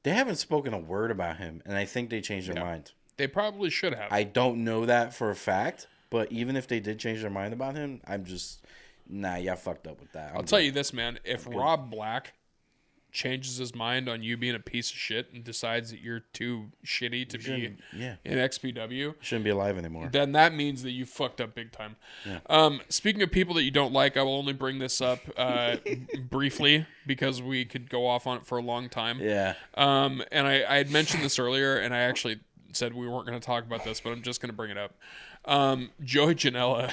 they haven't spoken a word about him, and I think they changed their mind. They probably should have. I don't know that for a fact, but even if they did change their mind about him, I'm just, y'all fucked up with that. I'll tell you this, man. If Rob Black changes his mind on you being a piece of shit and decides that you're too shitty to be in XPW, shouldn't be alive anymore, then that means that you fucked up big time. Yeah. Speaking of people that you don't like, I will only bring this up briefly because we could go off on it for a long time. Yeah. And I had mentioned this earlier, and I actually said we weren't going to talk about this, but I'm just going to bring it up. Joey Janela.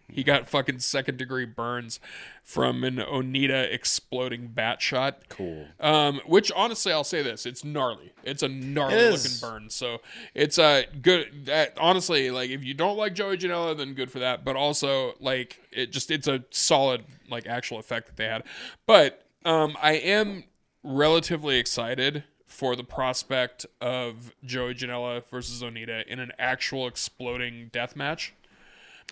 He got fucking second-degree burns from an Onita exploding bat shot. Cool. Which, honestly, I'll say this. It's gnarly. It's a gnarly-looking burn. So, it's good. Honestly, like, if you don't like Joey Janela, then good for that. But also, like, it's a solid, like, actual effect that they had. But I am relatively excited for the prospect of Joey Janela versus Onita in an actual exploding death match.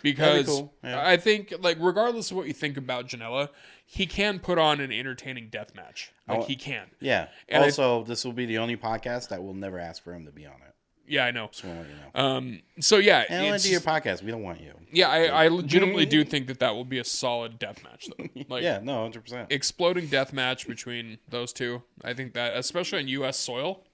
Because cool. I think, like, regardless of what you think about Janela, he can put on an entertaining death match. Like, he can. Yeah. And also, this will be the only podcast that will never ask for him to be on it. Yeah, I know. Just want to let you know. So, yeah. And let's do your podcast. We don't want you. Yeah, I legitimately do think that will be a solid death match, though. Like, yeah, no, 100%. Exploding death match between those two. I think that, especially on U.S. soil,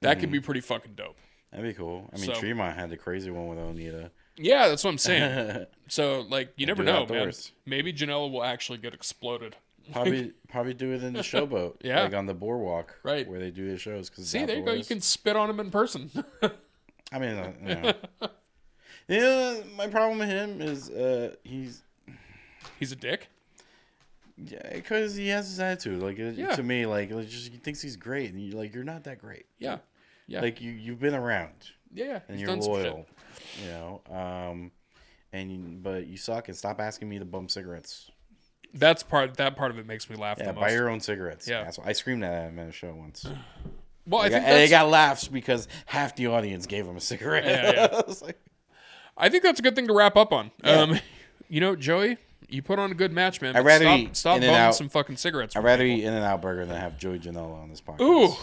that could be pretty fucking dope. That'd be cool. I mean, Tremont had the crazy one with Onita. Yeah, that's what I'm saying. So, like, you never know, man. Maybe Janela will actually get exploded. Probably do it in the showboat. Yeah. Like on the boardwalk. Right. Where they do their shows. See, there you go. You can spit on him in person. I mean, you know, my problem with him is he's a dick? Yeah, because he has his attitude. Like, to me, like just he thinks he's great. And you're not that great. Yeah. Yeah. Like, you've been around. Yeah. And you're loyal. You know, but you suck and stop asking me to bum cigarettes. That part of it makes me laugh. Yeah, the most. buy your own cigarettes. Yeah, I screamed at him at a show once. Well, I think they got laughs because half the audience gave him a cigarette. Yeah. I was like, I think that's a good thing to wrap up on. Yeah. You know, Joey, You put on a good match, man. I'd rather stop bumming some fucking cigarettes. I'd rather eat In-N-Out Burger than have Joey Janela on this podcast. Ooh,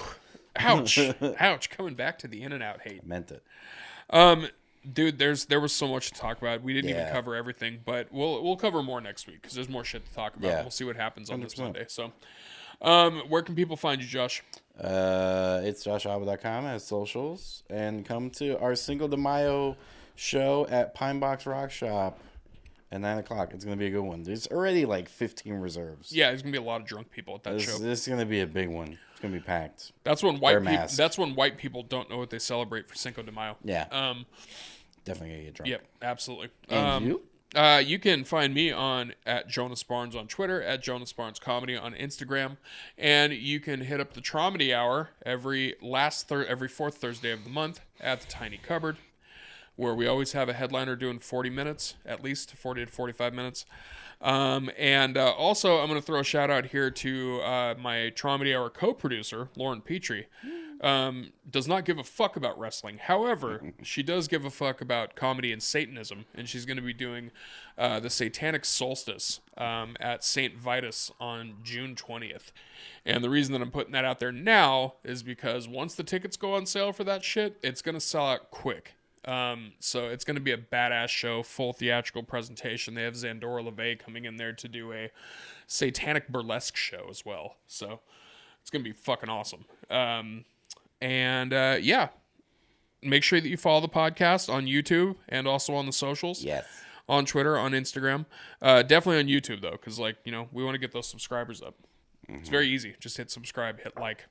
ouch, ouch! Coming back to the In-N-Out hate. I meant it. Dude, there was so much to talk about. We didn't even cover everything, but we'll cover more next week because there's more shit to talk about. Yeah. We'll see what happens on 100%. This Monday. So, where can people find you, Josh? It's joshalba.com as socials, and come to our Cinco de Mayo show at Pine Box Rock Shop at 9:00. It's gonna be a good one. There's already like 15 reserves. Yeah, there's gonna be a lot of drunk people at that show. This is gonna be a big one. It's gonna be packed. That's when white people don't know what they celebrate for Cinco de Mayo. Yeah. Definitely gonna get drunk. Yep, absolutely. And you? You can find me at Jonas Barnes on Twitter, at Jonas Barnes Comedy on Instagram, and you can hit up the Traumedy Hour every fourth Thursday of the month at the Tiny Cupboard, where we always have a headliner doing 40 minutes, at least 40 to 45 minutes. Also, I'm going to throw a shout out here to my Traumedy Hour co-producer, Lauren Petrie. Does not give a fuck about wrestling. However, she does give a fuck about comedy and Satanism, and she's going to be doing the Satanic Solstice at St. Vitus on June 20th. And the reason that I'm putting that out there now is because once the tickets go on sale for that shit, it's going to sell out quick. So it's going to be a badass show, full theatrical presentation. They have Zandora LeVay coming in there to do a satanic burlesque show as well. So it's going to be fucking awesome. Make sure that you follow the podcast on YouTube and also on the socials. Yes. On Twitter, on Instagram. Definitely on YouTube though, because we want to get those subscribers up. Mm-hmm. It's very easy. Just hit subscribe, hit like.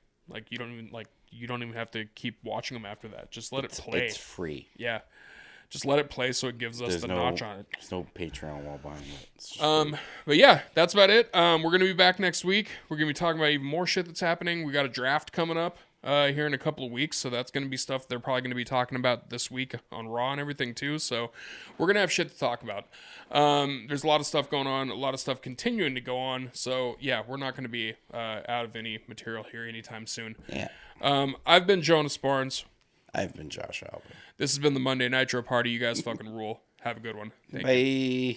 You don't even have to keep watching them after that. Just let it play. It's free. Yeah. Just let it play so it gives us notch on it. There's no Patreon while buying it. But yeah, that's about it. We're going to be back next week. We're going to be talking about even more shit that's happening. We got a draft coming up here in a couple of weeks, so that's going to be stuff they're probably going to be talking about this week on Raw and everything too. So we're going to have shit to talk about. There's a lot of stuff going on, a lot of stuff continuing to go on. So yeah, we're not going to be out of any material here anytime soon. Yeah. I've been Jonas Barnes. I've been Josh Alba. This has been the Monday Nitro Party. You guys fucking rule. Have a good one. Thank Bye. you.